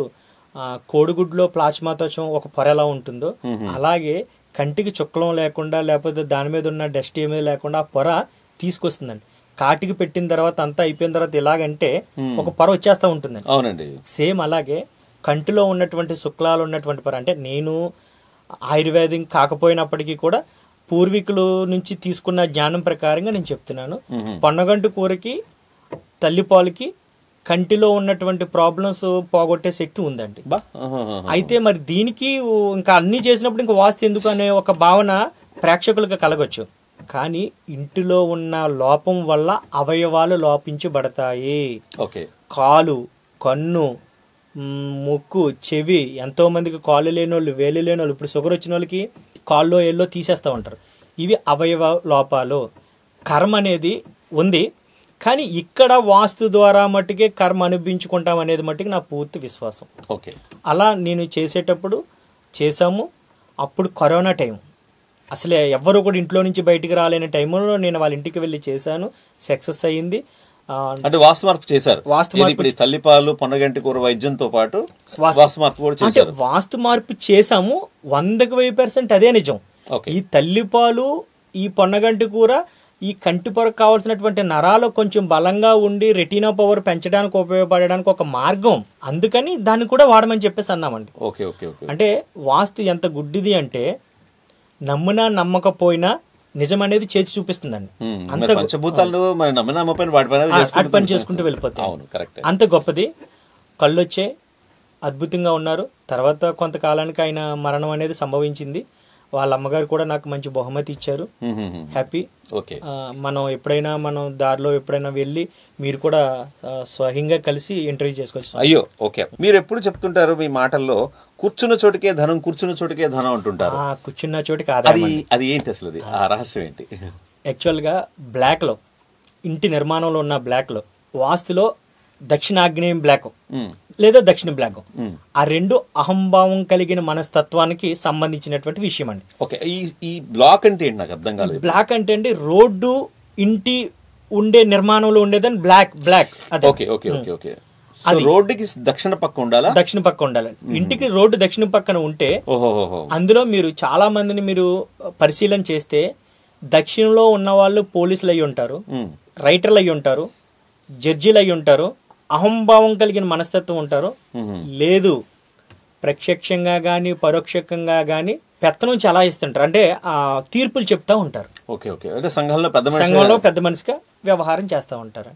కోడిగుడ్లో ప్లాస్మాతోషం ఒక పొర ఎలా ఉంటుందో అలాగే కంటికి చుక్కలం లేకుండా లేకపోతే దాని మీద ఉన్న డస్ట్ ఏమీ లేకుండా ఆ పొర తీసుకొస్తుందండి. కాటికి పెట్టిన తర్వాత అంతా అయిపోయిన తర్వాత ఇలాగంటే ఒక పొర వచ్చేస్తా ఉంటుందండి. అవునండి, సేమ్ అలాగే కంటిలో ఉన్నటువంటి శుక్లాలు ఉన్నటువంటి పొర, అంటే నేను ఆయుర్వేదం కాకపోయినప్పటికీ కూడా పూర్వీకుల నుంచి తీసుకున్న జ్ఞానం ప్రకారంగా నేను చెప్తున్నాను. పొన్నగంటు కూరకి తల్లిపాలకి కంటిలో ఉన్నటువంటి ప్రాబ్లమ్స్ పోగొట్టే శక్తి ఉందండి. అయితే మరి దీనికి ఇంకా అన్ని చేసినప్పుడు ఇంకా వాస్తు ఎందుకు అనే ఒక భావన ప్రేక్షకులకు కలగొచ్చు. కానీ ఇంటిలో ఉన్న లోపం వల్ల అవయవాలు లోపించబడతాయి. కాలు, కన్ను, ముక్కు, చెవి, ఎంతో మందికి కాళ్ళు లేని వాళ్ళు, వేలు లేని వాళ్ళు, ఇప్పుడు షుగర్ వచ్చిన వాళ్ళకి కాల్లో ఏళ్ళో తీసేస్తూ ఉంటారు. ఇవి అవయవ లోపాలు. కర్మ అనేది ఉంది, కానీ ఇక్కడ వాస్తు ద్వారా మట్టుకే కర్మ అనుభవించుకుంటాం అనేది మట్టుకు నా పూర్తి విశ్వాసం. అలా నేను చేసేటప్పుడు చేశాము. అప్పుడు కరోనా టైం, అసలే ఎవ్వరూ కూడా ఇంట్లో నుంచి బయటికి రాలేని టైంలో నేను వాళ్ళ ఇంటికి వెళ్ళి చేశాను. సక్సెస్ అయ్యింది. అంటే వాస్తు మార్పు చేశారు. తల్లిపాలు, పొన్నగంటి కూర వైద్యంతో పాటు వాస్తు మార్పు కూడా చేశారు. వాస్తు మార్పు చేశాము. 100% అదే నిజం. ఈ తల్లిపాలు, ఈ పొన్నగంటి కూర ఈ కంటి పొరకు కావాల్సినటువంటి నరాలు కొంచెం బలంగా ఉండి రెటీనా పవర్ పెంచడానికి ఉపయోగపడడానికి ఒక మార్గం. అందుకని దాన్ని కూడా వాడమని చెప్పేసి అన్నామండి. అంటే వాస్తు ఎంత గుడ్డిది అంటే నమ్మునా నమ్మకపోయినా నిజం అనేది చేసి చూపిస్తుందండి. అంత పని చేసుకుంటూ వెళ్ళిపోతాయి. అంత గొప్పది. కళ్ళు వచ్చే అద్భుతంగా ఉన్నారు. తర్వాత కొంతకాలానికి ఆయన మరణం అనేది సంభవించింది. వాళ్ళ అమ్మగారు కూడా నాకు మంచి బహుమతి ఇచ్చారు. హ్యాపీ. మనం ఎప్పుడైనా మనం దారిలో ఎప్పుడైనా వెళ్ళి మీరు కూడా స్వయంగా కలిసి ఇంటర్వ్యూ చేసుకోవచ్చు. అయ్యో ఓకే. మీరు ఎప్పుడు చెప్తుంటారు మీ మాటల్లో కూర్చున్న చోటుకే ధనం, కూర్చున్న చోటుకే ధనం అంటుంటారు. కూర్చున్న చోటుకి ఆదాయం. అది ఏంటి అసలు? ఆ రహస్యం ఏంటి? యాక్చువల్గా బ్లాక్ లో, ఇంటి నిర్మాణంలో ఉన్న బ్లాక్ లో, వాస్తులో దక్షిణాగ్నేయం బ్లాక్, లేదా దక్షిణ బ్లాక్. ఆ రెండు అహంభావం కలిగిన మనస్తత్వానికి సంబంధించినటువంటి విషయం అండి. ఓకే, ఈ బ్లాక్ అంటే ఏంటి నాకు అర్థం కాలేదు. బ్లాక్ అంటే అండి రోడ్డు ఇంటి ఉండే నిర్మాణంలో ఉండేదని బ్లాక్ అదే. Okay okay okay okay. రోడ్డుకి దక్షిణ పక్క ఉండాలా? దక్షిణ పక్క ఉండాలి. ఇంటికి రోడ్డు దక్షిణ పక్కన ఉంటే అందులో మీరు చాలా మందిని మీరు పరిశీలన చేస్తే దక్షిణంలో ఉన్న వాళ్ళు పోలీసులు అయి ఉంటారు, రైటర్లు అయి ఉంటారు, జడ్జీలు అయి ఉంటారు, అహంభావం కలిగిన మనస్తత్వం ఉంటారు. లేదు, ప్రత్యక్షంగా గాని పరోక్షంగా గాని పెత్తనం చలాయిస్తుంటారు, అంటే ఆ తీర్పులు చెప్తా ఉంటారు. Okay okay. అంటే సంఘంలో పెద్ద మనిషిగా వ్యవహారం చేస్తూ ఉంటారు.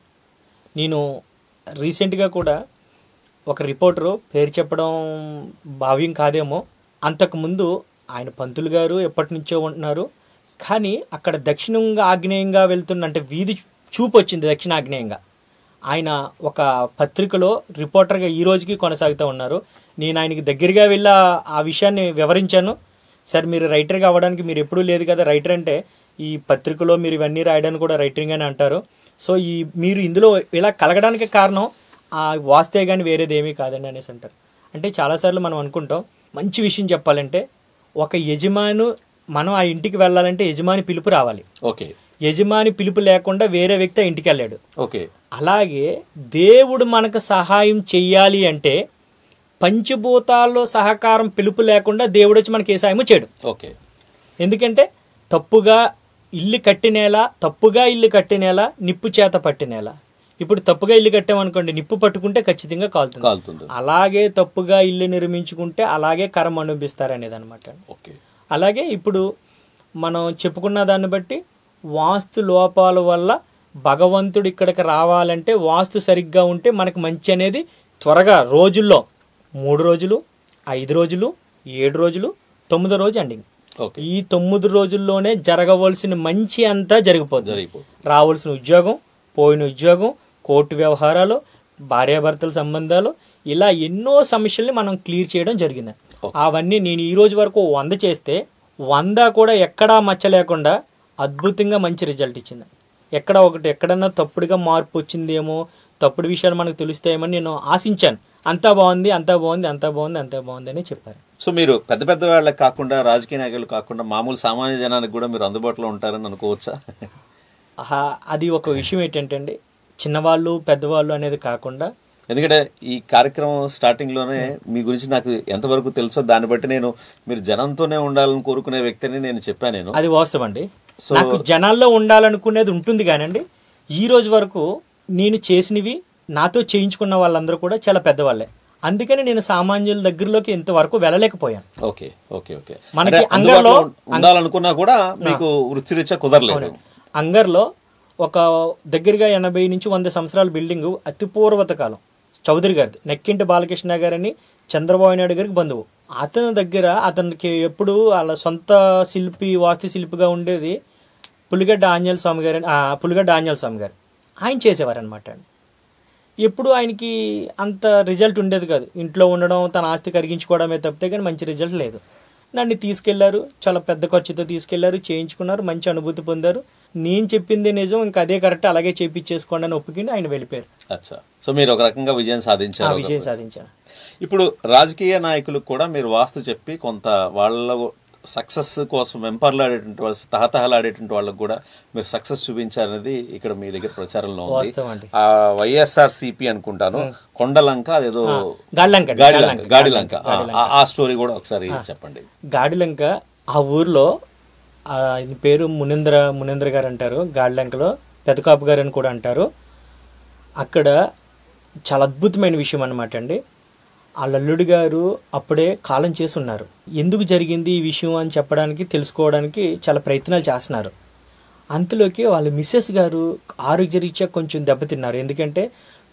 నేను రీసెంట్గా కూడా ఒక రిపోర్టరు, పేరు చెప్పడం భావ్యం కాదేమో, అంతకుముందు ఆయన పంతులు గారు ఎప్పటి నుంచో ఉంటున్నారు, కానీ అక్కడ దక్షిణంగా ఆగ్నేయంగా వెళ్తున్న, అంటే వీధి చూపు వచ్చింది దక్షిణాగ్నేయంగా. ఆయన ఒక పత్రికలో రిపోర్టర్గా ఈ రోజుకి కొనసాగుతూ ఉన్నారు. నేను ఆయనకి దగ్గరగా వెళ్ళి ఆ విషయాన్ని వివరించాను. సార్, మీరు రైటర్గా అవ్వడానికి మీరు ఎప్పుడూ లేదు కదా, రైటర్ అంటే ఈ పత్రికలో మీరు ఇవన్నీ రాయడానికి కూడా రైటింగ్ అని అంటారు. సో మీరు ఇందులో ఇలా కలగడానికి కారణం ఆ వాస్తే కానీ వేరేది ఏమీ కాదండి అనేసి అంటారు. అంటే చాలాసార్లు మనం అనుకుంటాం, మంచి విషయం చెప్పాలంటే ఒక యజమాను, మనం ఆ ఇంటికి వెళ్ళాలంటే యజమాని పిలుపు రావాలి. ఓకే. యజమాని పిలుపు లేకుండా వేరే వ్యక్తి ఆ ఇంటికి వెళ్ళాడు. ఓకే. అలాగే దేవుడు మనకు సహాయం చెయ్యాలి అంటే పంచభూతాల్లో సహకారం పిలుపు లేకుండా దేవుడు వచ్చి మనకి ఏ సాయము చేయడు. ఓకే. ఎందుకంటే తప్పుగా ఇల్లు కట్టినేలా నిప్పు చేత పట్టినేలా. ఇప్పుడు తప్పుగా ఇల్లు కట్టామనుకోండి, నిప్పు పట్టుకుంటే ఖచ్చితంగా కాలుతుంది. అలాగే తప్పుగా ఇల్లు నిర్మించుకుంటే అలాగే కర్మ అనుభవిస్తారనేది అనమాట. అలాగే ఇప్పుడు మనం చెప్పుకున్న దాన్ని బట్టి వాస్తు లోపాల వల్ల భగవంతుడు ఇక్కడికి రావాలంటే వాస్తు సరిగ్గా ఉంటే మనకు మంచి అనేది త్వరగా రోజుల్లో 3 రోజులు, 5 రోజులు, 7 రోజులు, 9వ రోజు ఎండింగ్. ఈ 9 రోజుల్లోనే జరగవలసిన మంచి అంతా జరిగిపోతుంది. రావాల్సిన ఉద్యోగం, పోయిన ఉద్యోగం, కోర్టు వ్యవహారాలు, భార్యాభర్తల సంబంధాలు, ఇలా ఎన్నో సమస్యల్ని మనం క్లియర్ చేయడం జరిగింది. అవన్నీ నేను ఈ రోజు వరకు 100 చేస్తే 100 కూడా ఎక్కడా మచ్చ లేకుండా అద్భుతంగా మంచి రిజల్ట్ ఇచ్చింది. ఎక్కడన్నా తప్పుడుగా మార్పు వచ్చిందేమో, తప్పుడు విషయాలు మనకు తెలుస్తాయేమని నేను ఆశించాను. అంతా బాగుంది అని చెప్పారు. సో మీరు పెద్ద వాళ్ళకి కాకుండా, రాజకీయ నాయకులు కాకుండా, మామూలు సామాన్య జనానికి కూడా మీరు అందుబాటులో ఉంటారని అనుకోవచ్చా? అది ఒక విషయం ఏంటంటే అండి, చిన్నవాళ్ళు పెద్దవాళ్ళు అనేది కాకుండా, ఎందుకంటే ఈ కార్యక్రమం స్టార్టింగ్ లోనే మీ గురించి నాకు ఎంతవరకు తెలుసో దాన్ని బట్టి మీరు జనంతోనే ఉండాలని కోరుకునే వ్యక్తిని నేను చెప్పాను. అది వాస్తవం అండి. నాకు జనాల్లో ఉండాలనుకునేది ఉంటుంది కానండి, ఈ రోజు వరకు నేను చేసినవి నాతో చేయించుకున్న వాళ్ళందరూ కూడా చాలా పెద్దవాళ్ళే. అందుకని నేను సామాన్యుల దగ్గరలోకి ఇంతవరకు వెళ్ళలేకపోయాను. Okay okay okay. మనకి అంగర్లో ఉండాలనుకున్నా కూడా మీకు వృత్తిరీత్యా కుదరలేదు. అంగర్లో ఒక దగ్గరగా 80 నుంచి 100 సంవత్సరాల బిల్డింగ్, అతి పూర్వత కాలం, చౌదరి గారిది, నెక్కింటి బాలకృష్ణ గారని చంద్రబాబు నాయుడు గారికి బంధువు. అతని దగ్గర అతనికి ఎప్పుడు వాళ్ళ సొంత వాస్తు శిల్పిగా ఉండేది పులిగడ్డ ఆంజనేయ స్వామి గారు. ఆయన చేసేవారు అనమాట. ఎప్పుడు ఆయనకి అంత రిజల్ట్ ఉండేది కాదు. ఇంట్లో ఉండడం, తన ఆస్తి కరిగించుకోవడమే తప్పితే కానీ మంచి రిజల్ట్ లేదు. నన్ను తీసుకెళ్లారు, చాలా పెద్ద ఖర్చుతో తీసుకెళ్లారు, చేయించుకున్నారు, మంచి అనుభూతి పొందారు. నేను చెప్పింది నిజం, ఇంకా అదే కరెక్ట్, అలాగే చేయించేసుకోండి అని ఒప్పుకుని ఆయన వెళ్ళిపోయారు. సో మీరు ఒక రకంగా విజయం సాధించారు. ఇప్పుడు రాజకీయ నాయకులకు కూడా మీరు వాస్తు చెప్పి కొంత వాళ్ళ సక్సెస్ కోసం వెంపర్లాడేటువంటి వాళ్ళు, తహతహలాడేటువంటి వాళ్ళకు కూడా మీరు సక్సెస్ చూపించారనేది ఇక్కడ మీ దగ్గర ప్రచారంలో ఉంది. వైఎస్ఆర్సీపీ అనుకుంటాను, కొండలంక, అదేదో గాడిలంక, ఆ స్టోరీ కూడా ఒకసారి చెప్పండి. గాడిలంక, ఆ ఊర్లో ఆయన పేరు మునేంద్ర గారు అంటారు. గాడిలంకలో పెదకాపు గారు అని కూడా అంటారు. అక్కడ చాలా అద్భుతమైన విషయం అన్నమాట అండి. ఆ అల్లుడు గారు అప్పుడే కాలం చేసి ఉన్నారు. ఎందుకు జరిగింది ఈ విషయం అని చెప్పడానికి, తెలుసుకోవడానికి చాలా ప్రయత్నాలు చేస్తున్నారు. అంతలోకి వాళ్ళ మిస్సెస్ గారు ఆరోగ్యరీత్యా కొంచెం దెబ్బతిన్నారు. ఎందుకంటే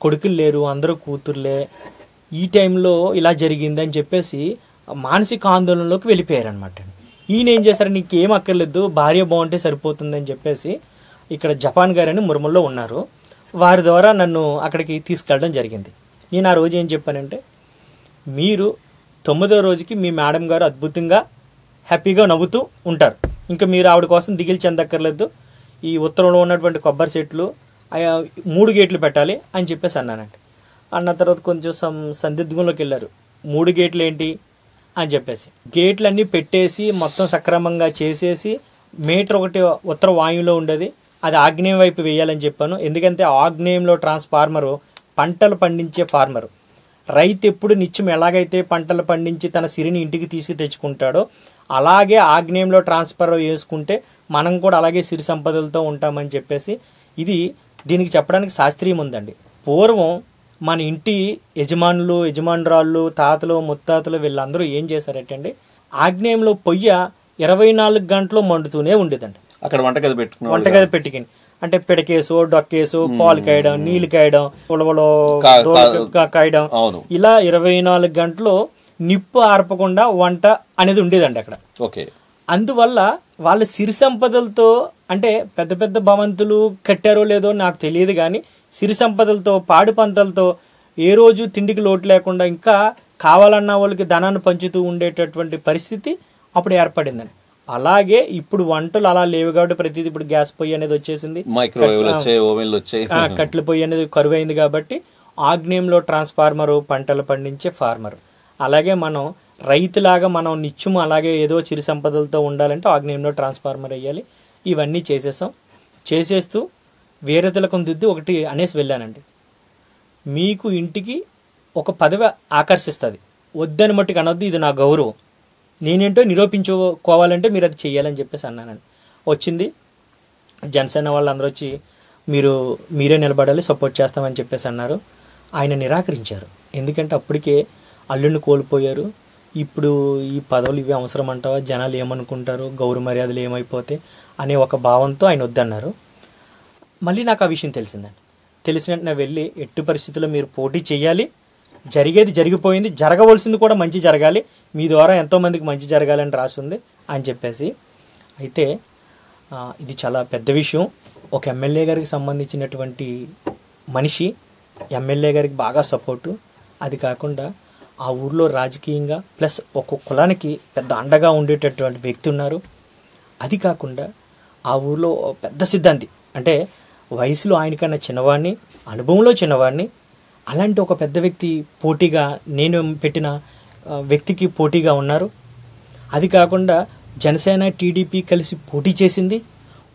కొడుకులు లేరు, అందరూ కూతుర్లే, ఈ టైంలో ఇలా జరిగింది అని చెప్పేసి మానసిక ఆందోళనలోకి వెళ్ళిపోయారనమాట. ఈయన ఏం చేశారు, నీకేం అక్కర్లేదు, భార్య బాగుంటే సరిపోతుందని చెప్పేసి ఇక్కడ జపాన్ గారని మురమల్లో ఉన్నారు, వారి ద్వారా నన్ను అక్కడికి తీసుకెళ్ళడం జరిగింది. నేను ఆ రోజు ఏం చెప్పానంటే, మీరు 9వ రోజుకి మీ మేడం గారు అద్భుతంగా హ్యాపీగా నవ్వుతూ ఉంటారు, ఇంకా మీరు ఆవిడ కోసం దిగిలి చెందక్కర్లేదు, ఈ ఉత్తరంలో ఉన్నటువంటి కొబ్బరి చెట్లు 3 గేట్లు పెట్టాలి అని చెప్పేసి అన్నానంటే, అన్న తర్వాత కొంచెం సందిగ్ధంలోకి వెళ్ళారు. 3 గేట్లు ఏంటి అని చెప్పేసి గేట్లన్నీ పెట్టేసి మొత్తం సక్రమంగా చేసేసి మీటర్ ఒకటి ఉత్తర వాయువులో ఉండేది, అది ఆగ్నేయం వైపు వేయాలని చెప్పాను. ఎందుకంటే ఆగ్నేయంలో ట్రాన్స్ఫార్మరు పంటలు పండించే ఫార్మరు. రైతు ఎప్పుడు నిత్యం ఎలాగైతే పంటలు పండించి తన సిరిని ఇంటికి తీసుకు తెచ్చుకుంటాడో అలాగే ఆగ్నేయంలో ట్రాన్స్ఫర్ వేసుకుంటే మనం కూడా అలాగే సిరి సంపదలతో ఉంటామని చెప్పేసి ఇది దీనికి చెప్పడానికి శాస్త్రీయం ఉందండి. పూర్వం మన ఇంటి యజమానులు యజమానురాళ్ళు తాతలు ముత్తాతలు వీళ్ళందరూ ఏం చేశారంటే అండి, ఆగ్నేయంలో పొయ్య 24 గంటలు మండుతూనే ఉండేదండి. అక్కడ వంటగది పెట్టుకుని అంటే పిడకేసో డొక్కేసో పాలు కాయడం నీళ్లు కాయడం ఉలవలో కాయడం ఇలా 24 గంటలు నిప్పు ఆర్పకుండా వంట అనేది ఉండేదండి అక్కడ. అందువల్ల వాళ్ళ సిరి సంపదలతో అంటే పెద్ద పెద్ద భవంతులు కట్టారో లేదో నాకు తెలియదు కానీ సిరి సంపదలతో పాడి పంటలతో ఏ రోజు తిండికి లోటు లేకుండా ఇంకా కావాలన్న వాళ్ళకి ధనాన్ని పంచుతూ ఉండేటటువంటి పరిస్థితి అప్పుడు ఏర్పడిందండి. అలాగే ఇప్పుడు వంటలు అలా లేవు కాబట్టి ప్రతిదీ ఇప్పుడు గ్యాస్ పొయ్యి అనేది వచ్చేసింది, కట్టెల పొయ్యి అనేది కరువైంది కాబట్టి ఆగ్నేయంలో ట్రాన్స్ఫార్మరు పంటలు పండించే ఫార్మర్. అలాగే మనం రైతులాగా మనం నిత్యము అలాగే ఏదో చిరు సంపదలతో ఉండాలంటే ఆగ్నేయంలో ట్రాన్స్ఫార్మర్ వేయాలి. ఇవన్నీ చేసేస్తూ వేరే తిలకం దిద్దు ఒకటి అనేసి వెళ్ళానండి. మీకు ఇంటికి ఒక పదవి ఆకర్షిస్తుంది, వద్దని మట్టుకు అనొద్దు, ఇది నా గౌరవం, నేనేంటో నిరూపించుకోవాలంటే మీరు అది చెయ్యాలని చెప్పేసి అన్నానండి. వచ్చింది జనసేన వాళ్ళందరూ వచ్చి మీరే నిలబడాలి సపోర్ట్ చేస్తామని చెప్పేసి అన్నారు. ఆయన నిరాకరించారు. ఎందుకంటే అప్పటికే అల్లుడిని కోల్పోయారు. ఇప్పుడు ఈ పదవులు ఇవి అవసరం అంటావా, జనాలు ఏమనుకుంటారు, గౌరవ మర్యాదలు ఏమైపోతే అనే ఒక భావంతో ఆయన వద్దన్నారు. మళ్ళీ నాకు ఆ విషయం తెలిసిందండి. తెలిసినట్టు వెళ్ళి ఎట్టి పరిస్థితుల్లో మీరు పోటీ చేయాలి, జరిగేది జరిగిపోయింది, జరగవలసింది కూడా మంచి జరగాలి, మీ ద్వారా ఎంతోమందికి మంచి జరగాలని రాసింది అని చెప్పేసి. అయితే ఇది చాలా పెద్ద విషయం. ఒక ఎమ్మెల్యే గారికి సంబంధించినటువంటి మనిషి, ఎమ్మెల్యే గారికి బాగా సపోర్టు. అది కాకుండా ఆ ఊర్లో రాజకీయంగా ప్లస్ ఒక కులానికి పెద్ద అండగా ఉండేటటువంటి వ్యక్తి ఉన్నారు. అది కాకుండా ఆ ఊర్లో పెద్ద సిద్ధాంతి, అంటే వయసులో ఆయనకన్నా చిన్నవాడిని, అనుభవంలో చిన్నవాడిని. అలాంటి ఒక పెద్ద వ్యక్తి పోటీగా నేను పెట్టిన వ్యక్తికి పోటీగా ఉన్నారు. అది కాకుండా జనసేన టీడీపీ కలిసి పోటీ చేసింది.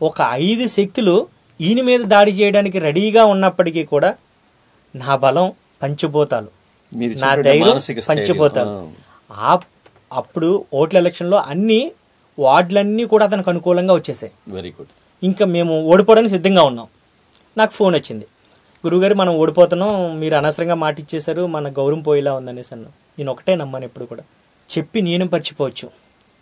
ఒక 5 శక్తులు ఈయన మీద దాడి చేయడానికి రెడీగా ఉన్నప్పటికీ కూడా నా బలం పంచిపోతాలు, నా ధైర్యం పంచిపోతాలు. అప్పుడు ఓట్ల ఎలక్షన్లో అన్ని వార్డులన్నీ కూడా అతనికి అనుకూలంగా వచ్చేసాయి. Very good. ఇంకా మేము ఓడిపోవడానికి సిద్ధంగా ఉన్నాం. నాకు ఫోన్ వచ్చింది, గురువుగారు మనం ఓడిపోతున్నాం, మీరు అనవసరంగా మాట ఇచ్చేశారు, మన గౌరవం పోయేలా ఉందనేసి అన్నాను. నేను ఒకటే నమ్మాను ఎప్పుడు కూడా, చెప్పి నేను మర్చిపోవచ్చు,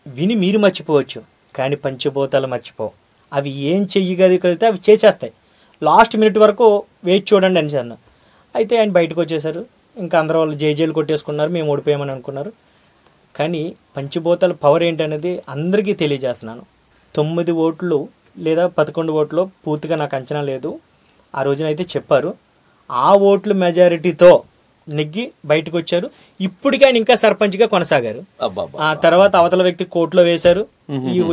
విని మీరు మర్చిపోవచ్చు, కానీ పంచిపోతాలు మర్చిపోవు. అవి ఏం చెయ్యగలిగితే అవి చేసేస్తాయి. లాస్ట్ మినిట్ వరకు వేచి చూడండి అనేసి అన్నా. అయితే ఆయన బయటకు వచ్చేసారు. ఇంకా అందరూ వాళ్ళు జైలు కొట్టేసుకున్నారు, మేము ఓడిపోయామని అనుకున్నారు. కానీ పంచిపోతాల పవర్ ఏంటనేది అందరికీ తెలియజేస్తున్నాను. 9 ఓట్లు లేదా 11 ఓట్లు పూర్తిగా నాకు అంచనా లేదు. ఆ రోజునైతే చెప్పారు. ఆ ఓట్ల మెజారిటీతో నెగ్గి బయటకు వచ్చారు. ఇప్పటికీ ఆయన ఇంకా సర్పంచ్గా కొనసాగారు. ఆ తర్వాత అవతల వ్యక్తి కోర్టులో వేశారు,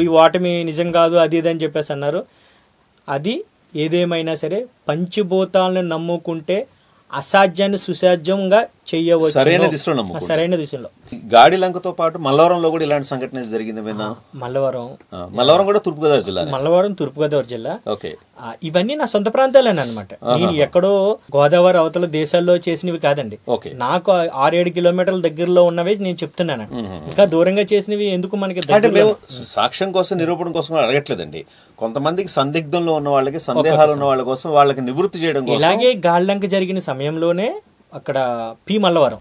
ఈ ఓటమి నిజం కాదు అది ఇది అని చెప్పేసి అన్నారు. అది ఏదేమైనా సరే పంచిభూతాలను నమ్ముకుంటే అసాధ్యాన్ని సుసాధ్యంగా చేయవచ్చు, సరైన దిశలో. గాడిలంకతో పాటు మల్లవరంలో కూడా ఇలాంటి సంఘటన జరిగింది. మల్లవరం కూడా తూర్పుగోదావరి జిల్లా. మల్లవరం తూర్పుగోదావరి జిల్లా. ఇవన్నీ నా సొంత ప్రాంతాలేన అనమాట. నేను ఎక్కడో గోదావరి అవతల దేశాల్లో చేసినవి కాదండి. నాకు 6-7 కిలోమీటర్ల దగ్గరలో ఉన్నవి నేను చెప్తున్నాను. ఇంకా దూరంగా చేసినవి ఎందుకు మనకి సాక్ష్యం కోసం నిరూపణ కోసం అడగట్లేదండి. కొంతమందికి సందిగ్ధంలో ఉన్న వాళ్ళకి, సందేహాలు ఉన్న వాళ్ళ కోసం వాళ్ళకి నివృత్తి చేయడం కోసం. ఇలాగే గాడిలంక జరిగిన సమయంలోనే అక్కడ పి మల్లవరం,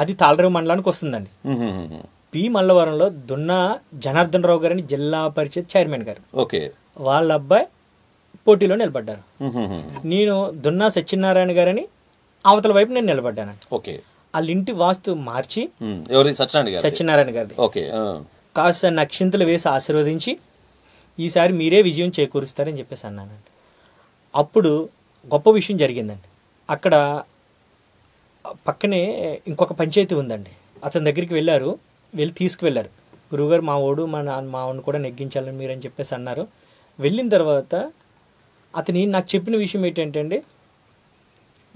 అది తాళరేవు మండలానికి వస్తుందండి. పి మల్లవరంలో దున్నా జనార్దన్ రావు గారని జిల్లా పరిషత్ చైర్మన్ గారు, వాళ్ళ అబ్బాయి పోటీలో నిలబడ్డారు. నేను దున్నా సత్యనారాయణ గారని అవతల వైపు నేను నిలబడ్డాను. వాళ్ళ ఇంటి వాస్తు మార్చి సత్యనారాయణ గారిది కాస్త నక్షింతలు వేసి ఆశీర్వదించి ఈసారి మీరే విజయం చేకూరుస్తారని చెప్పేసి అన్నానండి. అప్పుడు గొప్ప విషయం జరిగిందండి. అక్కడ పక్కనే ఇంకొక పంచాయతీ ఉందండి. అతని దగ్గరికి వెళ్ళి తీసుకువెళ్ళారు. గురువుగారు మా వాడిని కూడా నెగ్గించాలని మీరని చెప్పేసి అన్నారు. వెళ్ళిన తర్వాత అతని నాకు చెప్పిన విషయం ఏంటంటే అండి,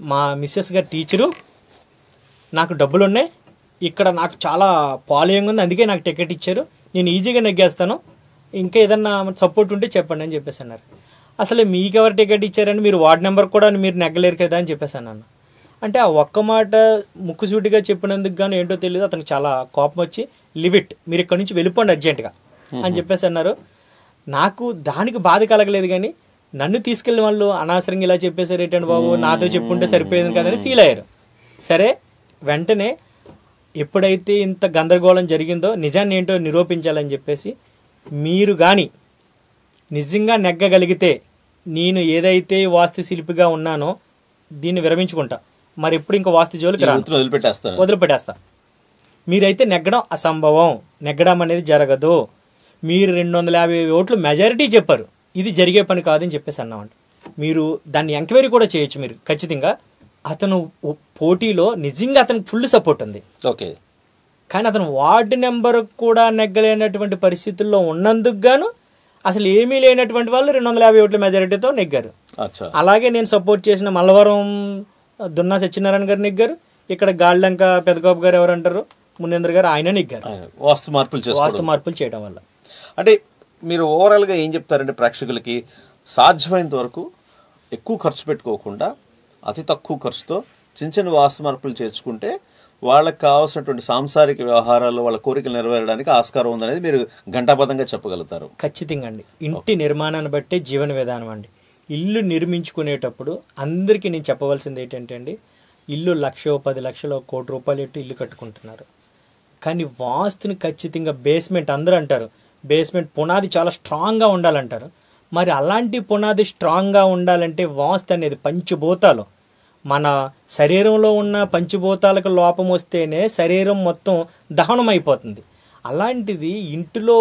మా మిస్సెస్ గారు టీచరు, నాకు డబ్బులు ఉన్నాయి, ఇక్కడ నాకు చాలా పాలయంగా ఉంది, అందుకే నాకు టికెట్ ఇచ్చారు, నేను ఈజీగా నెగ్గేస్తాను, ఇంకా ఏదన్నా సపోర్ట్ ఉంటే చెప్పండి అని చెప్పేసి అన్నారు. అసలు మీకు ఎవరు టికెట్ ఇచ్చారని, మీరు వార్డ్ నెంబర్ కూడా మీరు నెగ్గలేరు కదా అని చెప్పేసి అన్నాను. అంటే ఆ ఒక్క మాట ముక్కుసూటిగా చెప్పినందుకు కానీ ఏంటో తెలియదు, అతనికి చాలా కోపం వచ్చి లివిట్, మీరు ఇక్కడ నుంచి వెళ్ళిపోండి అర్జెంటుగా అని చెప్పేసి అన్నారు. నాకు దానికి బాధ కలగలేదు, కానీ నన్ను తీసుకెళ్ళిన వాళ్ళు అనవసరంగా ఇలా చెప్పేసారు ఏంటంటే బాబు, నాతో చెప్పుంటే సరిపోయింది కదని ఫీల్ అయ్యారు. సరే, వెంటనే ఎప్పుడైతే ఇంత గందరగోళం జరిగిందో నిజాన్ని ఏంటో నిరూపించాలని చెప్పేసి, మీరు కానీ నిజంగా నెగ్గగలిగితే నేను ఏదైతే వాస్తు శిల్పిగా ఉన్నానో దీన్ని విరమించుకుంటా, మరి ఎప్పుడు ఇంకా వాస్తు జోలికి వదిలిపెట్టేస్తా. మీరైతే నెగ్గడం అసంభవం, నెగ్గడం అనేది జరగదు, మీరు 250 ఓట్లు మెజారిటీ చెప్పారు, ఇది జరిగే పని కాదని చెప్పేసి అన్నామంట. మీరు దాన్ని ఎంక్వైరీ కూడా చేయొచ్చు మీరు ఖచ్చితంగా. అతను పోటీలో నిజంగా అతనికి ఫుల్ సపోర్ట్ ఉంది, ఓకే, కానీ అతను వార్డు నెంబర్ కూడా నెగ్గలేనటువంటి పరిస్థితుల్లో ఉన్నందుకు గాను అసలు ఏమీ లేనటువంటి వాళ్ళు 250 ఓట్ల మెజారిటీతో నెగ్గారు. అలాగే నేను సపోర్ట్ చేసిన మల్లవరం దున్నా సత్యనారాయణ గారు నెగ్గారు, ఇక్కడ గాళ్ళంక పెద్దగోపు గారు ఎవరంటారు మునేంద్ర గారు, ఆయన నెగ్గారు వాస్తు మార్పులు చేయడం వల్ల. అంటే మీరు ఓవరాల్గా ఏం చెప్తారంటే ప్రేక్షకులకి, సాధ్యమైనంత వరకు ఎక్కువ ఖర్చు పెట్టుకోకుండా అతి తక్కువ ఖర్చుతో చిన్న చిన్న వాస్తు మార్పులు చేర్చుకుంటే వాళ్ళకి కావాల్సినటువంటి సాంసారిక వ్యవహారాలు, వాళ్ళ కోరికలు నెరవేరడానికి ఆస్కారం ఉందనేది మీరు ఘంటాబద్ధంగా చెప్పగలుగుతారు. ఖచ్చితంగా అండి. ఇంటి నిర్మాణాన్ని బట్టే జీవన విధానం అండి. ఇల్లు నిర్మించుకునేటప్పుడు అందరికీ నేను చెప్పవలసింది ఏంటంటే అండి, ఇల్లు 1,00,000 10 లక్షలు 1 కోటి రూపాయలు ఎట్టు ఇల్లు కట్టుకుంటున్నారు, కానీ వాస్తుని ఖచ్చితంగా బేస్మెంట్, అందరూ అంటారు బేస్మెంట్ పునాది చాలా స్ట్రాంగ్గా ఉండాలంటారు. మరి అలాంటి పునాది స్ట్రాంగ్గా ఉండాలంటే వాస్తు అనేది పంచభూతాలు, మన శరీరంలో ఉన్న పంచభూతాలకు లోపం వస్తేనే శరీరం మొత్తం దహనం అయిపోతుంది. అలాంటిది ఇంటిలో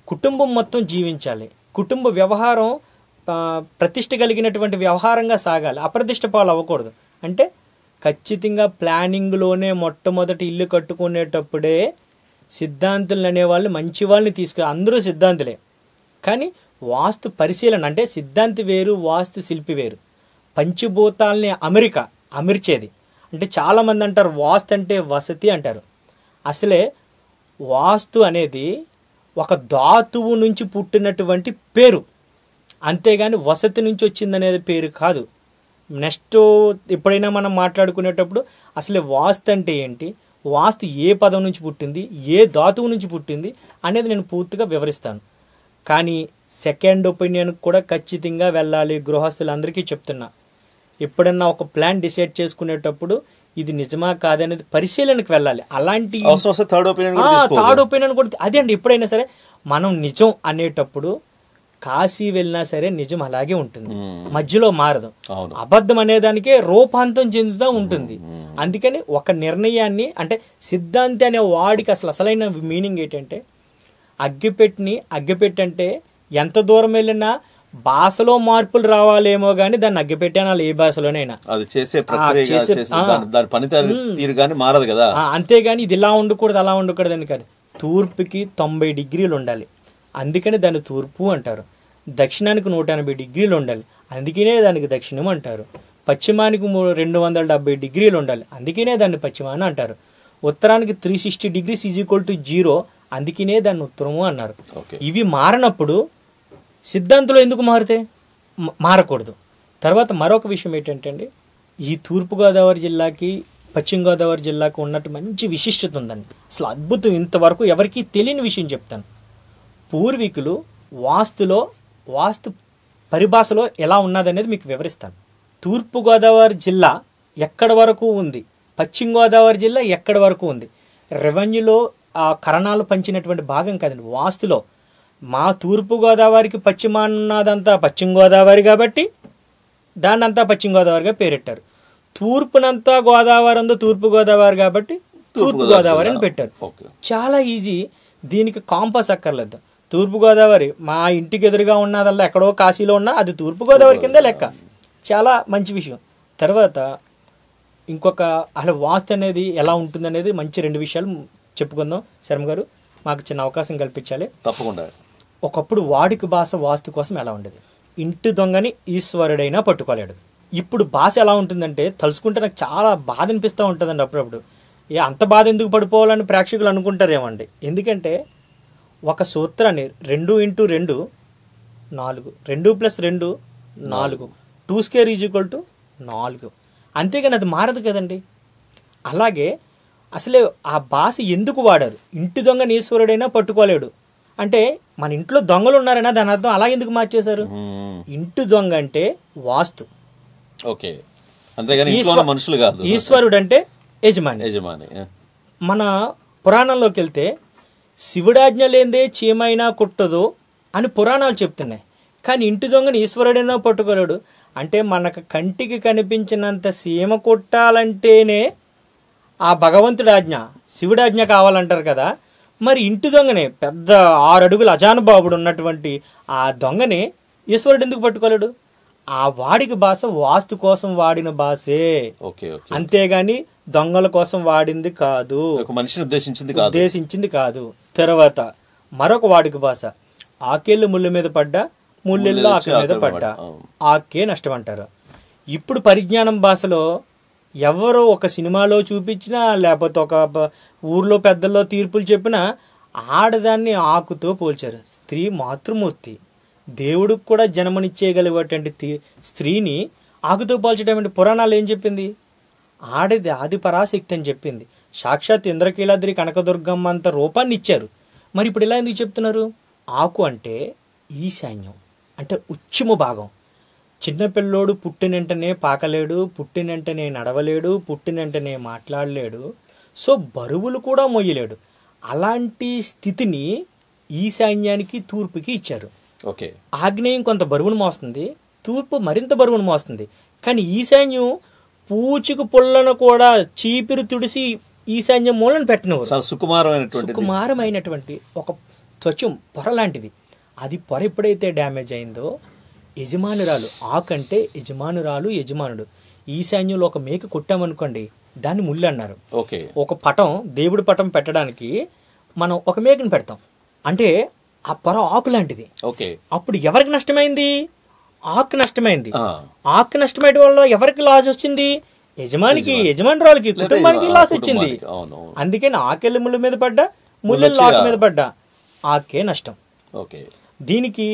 కుటుంబం మొత్తం జీవించాలి, కుటుంబ వ్యవహారం ప్రతిష్ట కలిగినటువంటి వ్యవహారంగా సాగాలి, అప్రతిష్ట పాలు అవ్వకూడదు. అంటే ఖచ్చితంగా ప్లానింగ్లోనే మొట్టమొదటి ఇల్లు కట్టుకునేటప్పుడే సిద్ధాంతులు అనేవాళ్ళు మంచి వాళ్ళని అందరూ సిద్ధాంతులే, కానీ వాస్తు పరిశీలన అంటే సిద్ధాంతి వేరు, వాస్తు శిల్పి వేరు. పంచభూతాలని అమర్చేది అంటే చాలామంది అంటారు వాస్తు అంటే వసతి అంటారు. అసలే వాస్తు అనేది ఒక ధాతువు నుంచి పుట్టినటువంటి పేరు, అంతేగాని వసతి నుంచి వచ్చిందనేది పేరు కాదు. నెక్స్ట్ ఎప్పుడైనా మనం మాట్లాడుకునేటప్పుడు అసలే వాస్తు అంటే ఏంటి, వాస్తు ఏ పదం నుంచి పుట్టింది, ఏ ధాతువు నుంచి పుట్టింది అనేది నేను పూర్తిగా వివరిస్తాను. కానీ సెకండ్ ఒపీనియన్ కూడా ఖచ్చితంగా వెళ్ళాలి. గృహస్థులందరికీ చెప్తున్నా, ఎప్పుడన్నా ఒక ప్లాన్ డిసైడ్ చేసుకునేటప్పుడు ఇది నిజమా కాదనేది పరిశీలనకు వెళ్ళాలి. అలాంటి థర్డ్ ఒపీనియన్ కూడా అదే అండి. ఎప్పుడైనా సరే మనం నిజం అనేటప్పుడు కాశీ వెళ్ళినా సరే నిజం అలాగే ఉంటుంది, మధ్యలో మారదు. అబద్ధం అనేదానికే రూపాంతం చెందుతూ ఉంటుంది. అందుకని ఒక నిర్ణయాన్ని అంటే సిద్ధాంతి అనే వాడికి అసలైన మీనింగ్ ఏంటంటే, అగ్గిపెట్టి అంటే ఎంత దూరం వెళ్ళినా భాషలో మార్పులు రావాలేమో గానీ దాన్ని అగ్గిపెట్టి అనాలి, ఏ భాషలోనైనా. అంతేగాని ఇది ఇలా ఉండకూడదు అలా ఉండకూడదు అని కాదు. తూర్పుకి 90 డిగ్రీలు ఉండాలి, అందుకని దాన్ని తూర్పు అంటారు. దక్షిణానికి 180 డిగ్రీలు ఉండాలి, అందుకనే దానికి దక్షిణం అంటారు. పశ్చిమానికి 270 డిగ్రీలు ఉండాలి, అందుకనే దాన్ని పశ్చిమాన అంటారు. ఉత్తరానికి 360 డిగ్రీస్ = 0, అందుకనే దాన్ని ఉత్తరము అన్నారు. ఇవి మారినప్పుడు సిద్ధాంతులు ఎందుకు మారకూడదు. తర్వాత మరొక విషయం ఏంటంటే అండి, ఈ తూర్పుగోదావరి జిల్లాకి పశ్చిమ గోదావరి జిల్లాకు ఉన్నట్టు మంచి విశిష్టత ఉందండి. అసలు అద్భుతం, ఇంతవరకు ఎవరికీ తెలియని విషయం చెప్తాను. పూర్వీకులు వాస్తు పరిభాషలో ఎలా ఉన్నదనేది మీకు వివరిస్తాను. తూర్పుగోదావరి జిల్లా ఎక్కడి వరకు ఉంది, పశ్చిమ గోదావరి జిల్లా ఎక్కడి వరకు ఉంది, రెవెన్యూలో ఆ కరణాలు పంచినటువంటి భాగం కాదండి. వాస్తులో మా తూర్పుగోదావరికి పశ్చిమాన్నదంతా పశ్చిమ గోదావరి కాబట్టి దాన్ని అంతా పశ్చిమ గోదావరిగా పేరెట్టారు. తూర్పునంతా గోదావరి అంతా తూర్పుగోదావరి కాబట్టి తూర్పుగోదావరి అని పెట్టారు. చాలా ఈజీ, దీనికి కాంపాస్ అక్కర్లేదు. తూర్పుగోదావరి మా ఇంటికి ఎదురుగా ఉన్నదల్లా ఎక్కడో కాశీలో ఉన్నా అది తూర్పుగోదావరి కింద లెక్క. చాలా మంచి విషయం. తర్వాత ఇంకొక అసలు వాస్తు అనేది ఎలా ఉంటుందనేది మంచి 2 విషయాలు చెప్పుకుందాం. శర్మ గారు మాకు చిన్న అవకాశం కల్పించాలి. తప్పకుండా. ఒకప్పుడు వాడుక భాష వాస్తు కోసం ఎలా ఉండేది, ఇంటి దొంగని ఈశ్వరుడైనా పట్టుకోలేడు. ఇప్పుడు భాష ఎలా ఉంటుందంటే తలుసుకుంటే నాకు చాలా బాధ అనిపిస్తూ ఉంటుందండి. అప్పుడప్పుడు అంత బాధ ఎందుకు పడిపోవాలని ప్రేక్షకులు అనుకుంటారేమండి. ఎందుకంటే ఒక సూత్రాన్ని 2x2 4, 2+2 4, 2² 4, అంతేగాని అది మారదు కదండి. అలాగే అసలే ఆ భాష ఎందుకు వాడారు? ఇంటి దొంగని ఈశ్వరుడైనా పట్టుకోలేడు అంటే మన ఇంట్లో దొంగలు ఉన్నారైనా దాని అర్థం అలా ఎందుకు మార్చేశారు? ఇంటి దొంగ అంటే వాస్తు, ఓకే, అంతేగాని ఇంట్లో మనుషులు కాదు. ఈశ్వరుడు అంటే యజమాని. మన పురాణంలోకి వెళ్తే శివుడాజ్ఞ లేదే చీమైనా కుట్టదు అని పురాణాలు చెప్తున్నాయి. కానీ ఇంటి దొంగని ఈశ్వరుడైనా పట్టుకోలేడు అంటే మనకు కంటికి కనిపించినంత సీమ కుట్టాలంటేనే ఆ భగవంతుడి ఆజ్ఞ, శివుడాజ్ఞ కావాలంటారు కదా. మరి ఇంటి దొంగనే పెద్ద 6 అడుగుల అజానుబాబుడు ఉన్నటువంటి ఆ దొంగని ఈశ్వరుడు ఎందుకు పట్టుకోలేడు? ఆ వాడికి భాష వాస్తు కోసం వాడిన భాషే, అంతేగాని దొంగల కోసం వాడింది కాదు, మనిషిని ఉద్దేశించింది కాదు. తర్వాత మరొక వాడికి భాష ఆకేళ్ళు ముళ్ళ మీద పడ్డా, ముళ్ళెల్లో ఆకె మీద పడ్డా ఆకే నష్టం అంటారు. ఇప్పుడు పరిజ్ఞానం భాషలో ఎవరో ఒక సినిమాలో చూపించినా లేకపోతే ఒక ఊర్లో పెద్దల్లో తీర్పులు చెప్పినా ఆడదాన్ని ఆకుతో పోల్చారు. స్త్రీ మాతృమూర్తి, దేవుడికి కూడా జన్మనిచ్చేయగలిగేటువంటి స్త్రీని ఆకుతో పోల్చడం అంటే పురాణాలు ఏం చెప్పింది? ఆడది ఆది పరాశక్తి అని చెప్పింది. సాక్షాత్ ఇంద్రకీలాద్రి కనకదుర్గమ్మ అంత రూపాన్ని ఇచ్చారు. మరి ఇప్పుడు ఇలా ఎందుకు చెప్తున్నారు? ఆకు అంటే ఈశాన్యం, అంటే ఉచ్చిమ భాగం. చిన్నపిల్లోడు పుట్టినంటనే పాకలేడు, పుట్టినంటనే నడవలేడు, పుట్టినంటనే మాట్లాడలేడు, సో బరువులు కూడా మొయ్యలేడు. అలాంటి స్థితిని ఈశాన్యానికి తూర్పుకి ఇచ్చారు. ఆగ్నేయం కొంత బరువును మోస్తుంది, తూర్పు మరింత బరువును మోస్తుంది. కానీ ఈశాన్యం పూచుకు పుల్లను కూడా చీపిరి తుడిసి ఈశాన్యం మూలను పెట్టినవారు. సుకుమారమైనటువంటి ఒక త్వచం పొర లాంటిది. అది పొర ఎప్పుడైతే డ్యామేజ్ అయిందో యజమానురాలు, ఆకంటే యజమానురాలు, యజమానుడు. ఈశాన్యంలో ఒక మేక కొట్టామనుకోండి దాన్ని ముళ్ళు అన్నారు. ఒక పటం, దేవుడి పటం పెట్టడానికి మనం ఒక మేకని పెడతాం అంటే ఆ పొర ఆకు లాంటిది. అప్పుడు ఎవరికి నష్టమైంది? ఆకు నష్టమైంది. ఆకు నష్టమైన వల్ల ఎవరికి లాస్ వచ్చింది? యజమానికి, యజమానురాలకి, కుటుంబానికి లాస్ వచ్చింది. అందుకని ఆకెళ్ళి ముళ్ళ మీద పడ్డా, ముళ్ళెళ్ళు ఆకు మీద పడ్డా ఆకే నష్టం. దీనికి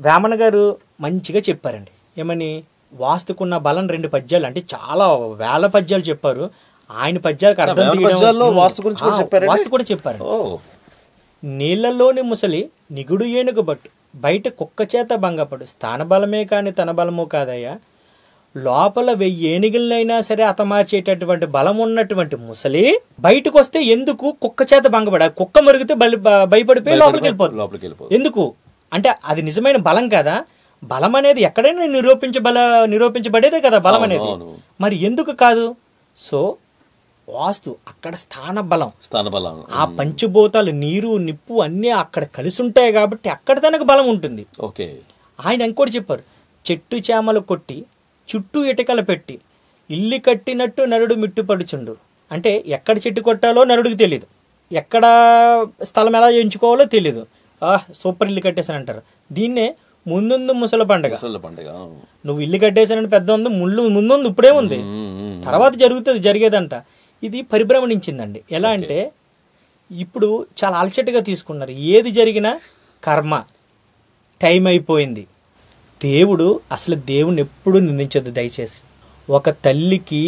వేమన గారు మంచిగా చెప్పారండి. ఏమని? వాస్తుకున్న బలం 2 పద్యాలు, అంటే చాలా వేల పద్యాలు చెప్పారు. ఆయన పద్యాలకు అర్థం తీయడం వాస్తు కూడా చెప్పారు. నీళ్లలోని ముసలి నిగుడు ఏనుగు బట్టు, బయట కుక్క చేత భంగపడు, స్థాన బలమే కాని తన బలము కాదయ్యా, లోపల 1000 ఏనుగులైనా సరే అతమార్చేటటువంటి బలం ఉన్నటువంటి ముసలి బయటకు వస్తే ఎందుకు కుక్క చేత భంగపడ? కుక్క మరిగితే భయపడిపోయి లోపలికి వెళ్ళిపోతుంది. ఎందుకు అంటే అది నిజమైన బలం కదా. బలం అనేది ఎక్కడైనా నిరూపించబడేదే కదా బలం అనేది. మరి ఎందుకు కాదు? సో వాస్తు అక్కడ స్థాన బలం, ఆ పంచభూతాలు నీరు, నిప్పు అన్నీ అక్కడ కలిసి ఉంటాయి కాబట్టి అక్కడ తనకు బలం ఉంటుంది. ఆయన ఇంకోటి చెప్పారు, చెట్టు చేమలు కొట్టి చుట్టూ ఇటకలు పెట్టి ఇల్లు కట్టినట్టు నరుడు మిట్టుపడుచుండు. అంటే ఎక్కడ చెట్టు కొట్టాలో నరుడికి తెలియదు, ఎక్కడ స్థలం ఎలా ఎంచుకోవాలో తెలియదు. సూపర్ ఇల్లు కట్టేసానంటారు. దీన్నే ముందుందు ముసల పండుగ. నువ్వు ఇల్లు కట్టేసానని పెద్ద ఉంది, ముందుంది ఇప్పుడే ఉంది, తర్వాత జరిగేదంట. ఇది పరిభ్రమణించిందండి. ఎలా అంటే ఇప్పుడు చాలా అలచట్టుగా తీసుకున్నారు. ఏది జరిగినా కర్మ, టైం అయిపోయింది. అసలు దేవుణ్ణి ఎప్పుడు నిందించొద్దు దయచేసి. ఒక తల్లికి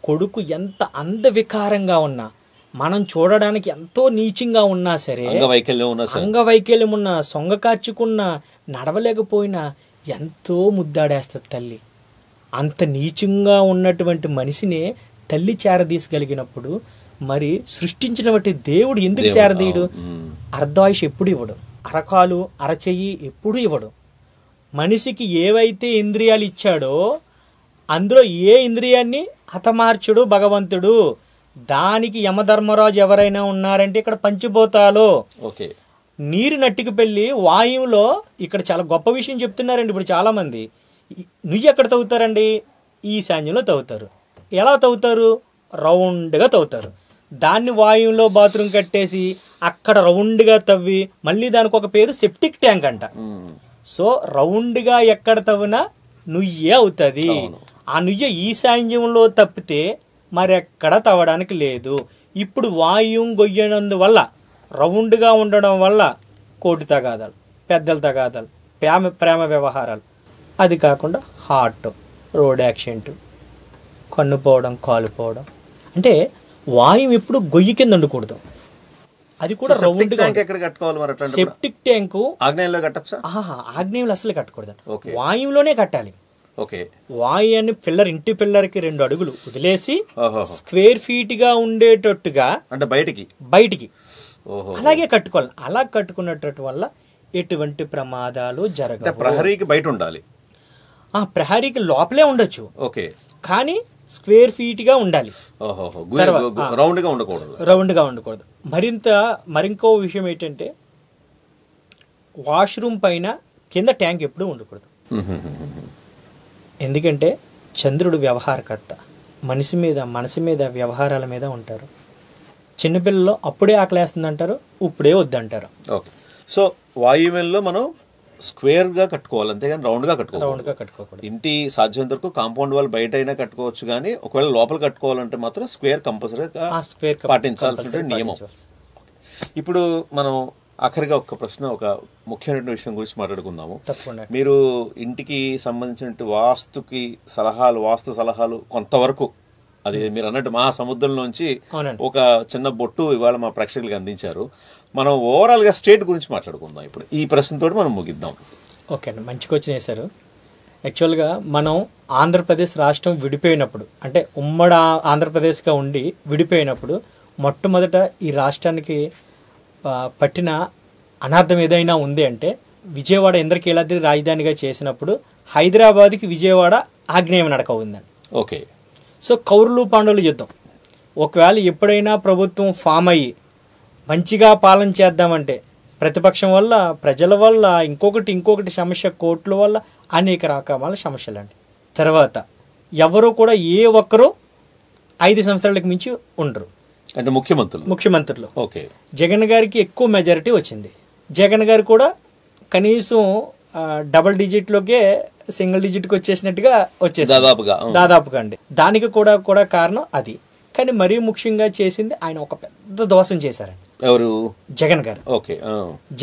కొడుకు ఎంత అందవికారంగా ఉన్నా, మనం చూడడానికి ఎంతో నీచంగా ఉన్నా సరే, అంగవైకల్యం ఉన్నా, సొంగ కార్చుకున్నా, నడవలేకపోయినా ఎంతో ముద్దాడేస్తుంది తల్లి. అంత నీచంగా ఉన్నటువంటి మనిషినే తల్లి చేరదీసగలిగినప్పుడు మరి సృష్టించినటువంటి దేవుడు ఎందుకు చేరదీయడు? అర్ధాయుష్ ఎప్పుడు ఇవ్వడు, అరకాలు అరచెయ్యి ఎప్పుడు ఇవ్వడు. మనిషికి ఏవైతే ఇంద్రియాలు ఇచ్చాడో అందులో ఏ ఇంద్రియాన్ని హతమార్చుడు భగవంతుడు. దానికి యమధర్మరాజు ఎవరైనా ఉన్నారంటే ఇక్కడ పంచిపోతాలో నీరు నట్టికి పెళ్ళి వాయువులో. ఇక్కడ చాలా గొప్ప విషయం చెప్తున్నారండి. ఇప్పుడు చాలా మంది నుయ్యి ఎక్కడ తవ్వుతారండి? ఈశాన్యంలో తవ్వుతారు. ఎలా తవ్వుతారు? రౌండ్గా తవ్వుతారు. దాన్ని వాయువులో బాత్రూమ్ కట్టేసి అక్కడ రౌండ్గా తవ్వి మళ్ళీ దానికి ఒక పేరు సెప్టిక్ ట్యాంక్ అంట. సో రౌండ్గా ఎక్కడ తవ్వినా నుయ్యే అవుతుంది. ఆ నుయ్య ఈశాన్యంలో తప్పితే మరెక్కడ తవ్వడానికి లేదు. ఇప్పుడు వాయుం గొయ్యనందువల్ల, రౌండ్గా ఉండడం వల్ల కోటి తగాదాలు, పెద్దల తగాదాలు, ప్రేమ వ్యవహారాలు, అది కాకుండా హార్ట్, రోడ్ యాక్సిడెంట్, కన్ను పోవడం, కాలు పోవడం. అంటే వాయుం ఎప్పుడు గొయ్యి కింద ఉండకూడదు, అది కూడా రౌండ్గా. సెప్టిక్ ట్యాంకు ఆగ్నేయంలో కట్టచ్చా? ఆగ్నేయంలో అసలు కట్టకూడదు, వాయువులోనే కట్టాలి. వాయుని పిల్లర్, ఇంటి పిల్లర్కి 2 అడుగులు వదిలేసి స్క్వేర్ ఫీట్ గా ఉండేటట్టుగా, అంటే బయటికి అలాగే కట్టుకోవాలి. అలా కట్టుకున్నట్టు వల్ల ఎటువంటి ప్రమాదాలు జరగవు. ప్రహరీకి బయట ఉండాలి, ప్రహరీకి లోపలే ఉండొచ్చు, కానీ స్క్వేర్ ఫీట్ గా ఉండాలి, రౌండ్ గా ఉండకూడదు. మరింకో విషయం ఏంటంటే వాష్రూమ్ పైన కింద ట్యాంక్ ఎప్పుడూ ఉండకూడదు. ఎందుకంటే చంద్రుడు వ్యవహారకర్త, మనసు మీద వ్యవహారాల మీద ఉంటారు. చిన్నపిల్లలు అప్పుడే ఆకలేస్తుంది అంటారు, ఇప్పుడే వద్దంటారు. ఓకే, సో వాయువ్యంలో మనం స్క్వేర్ గా కట్టుకోవాలి, అంతేగాని రౌండ్ గా కట్టుకోకూడదు. ఇంటి సాధ్యమైనంత వరకు కాంపౌండ్ వాల్ బయట అయినా కట్టుకోవచ్చు, కానీ ఒకవేళ లోపల కట్టుకోవాలంటే మాత్రం స్క్వేర్ కంపల్సరీగా పాటించాల్సిన నియమం. ఇప్పుడు మనం ఆఖరిగా ఒక ప్రశ్న, ఒక ముఖ్యమైన విషయం గురించి మాట్లాడుకుందాము. మీరు ఇంటికి సంబంధించిన వాస్తు సలహాలు కొంతవరకు, అది మీరు అన్నట్టు మహాసముద్రంలోంచి ఒక చిన్న బొట్టు ఇవాళ మా ప్రేక్షకులకు అందించారు. మనం ఓవరాల్ గా స్టేట్ గురించి మాట్లాడుకుందాం. ఇప్పుడు ఈ ప్రశ్నతో మనం ముగిద్దాం. ఓకే అండి, మంచి క్వశ్చన్ వేశారు. యాక్చువల్గా మనం ఆంధ్రప్రదేశ్ రాష్ట్రం విడిపోయినప్పుడు, అంటే ఉమ్మడి ఆంధ్రప్రదేశ్గా ఉండి విడిపోయినప్పుడు, మొట్టమొదట ఈ రాష్ట్రానికి పట్టిన అనార్థం ఏదైనా ఉంది అంటే విజయవాడ ఇంద్రకీలాద్రి రాజధానిగా చేసినప్పుడు హైదరాబాద్కి విజయవాడ ఆగ్నేయం నడక ఉందండి. ఓకే, సో కౌరవులు పాండవులు యుద్ధం, ఒకవేళ ఎప్పుడైనా ప్రభుత్వం ఫామ్ అయ్యి మంచిగా పాలన చేద్దామంటే ప్రతిపక్షం వల్ల, ప్రజల వల్ల, ఇంకొకటి సమస్య, కోర్టుల వల్ల అనేక రకాల సమస్యలు అండి. తర్వాత ఎవరు కూడా ఏ ఒక్కరూ 5 సంవత్సరాలకు మించి ఉండరు, అంటే ముఖ్యమంత్రులు. ఓకే, జగన్ గారికి ఎక్కువ మెజారిటీ వచ్చింది. జగన్ గారు కూడా కనీసం డబుల్ డిజిట్లోకే సింగిల్ డిజిట్కి వచ్చేసినట్టుగా దాదాపుగా అండి. దానికి కూడా కారణం అది. కానీ మరీ ముఖ్యంగా చేసింది ఆయన ఒక పెద్ద దోషం చేశారండి. ఎవరు? జగన్ గారు. ఓకే,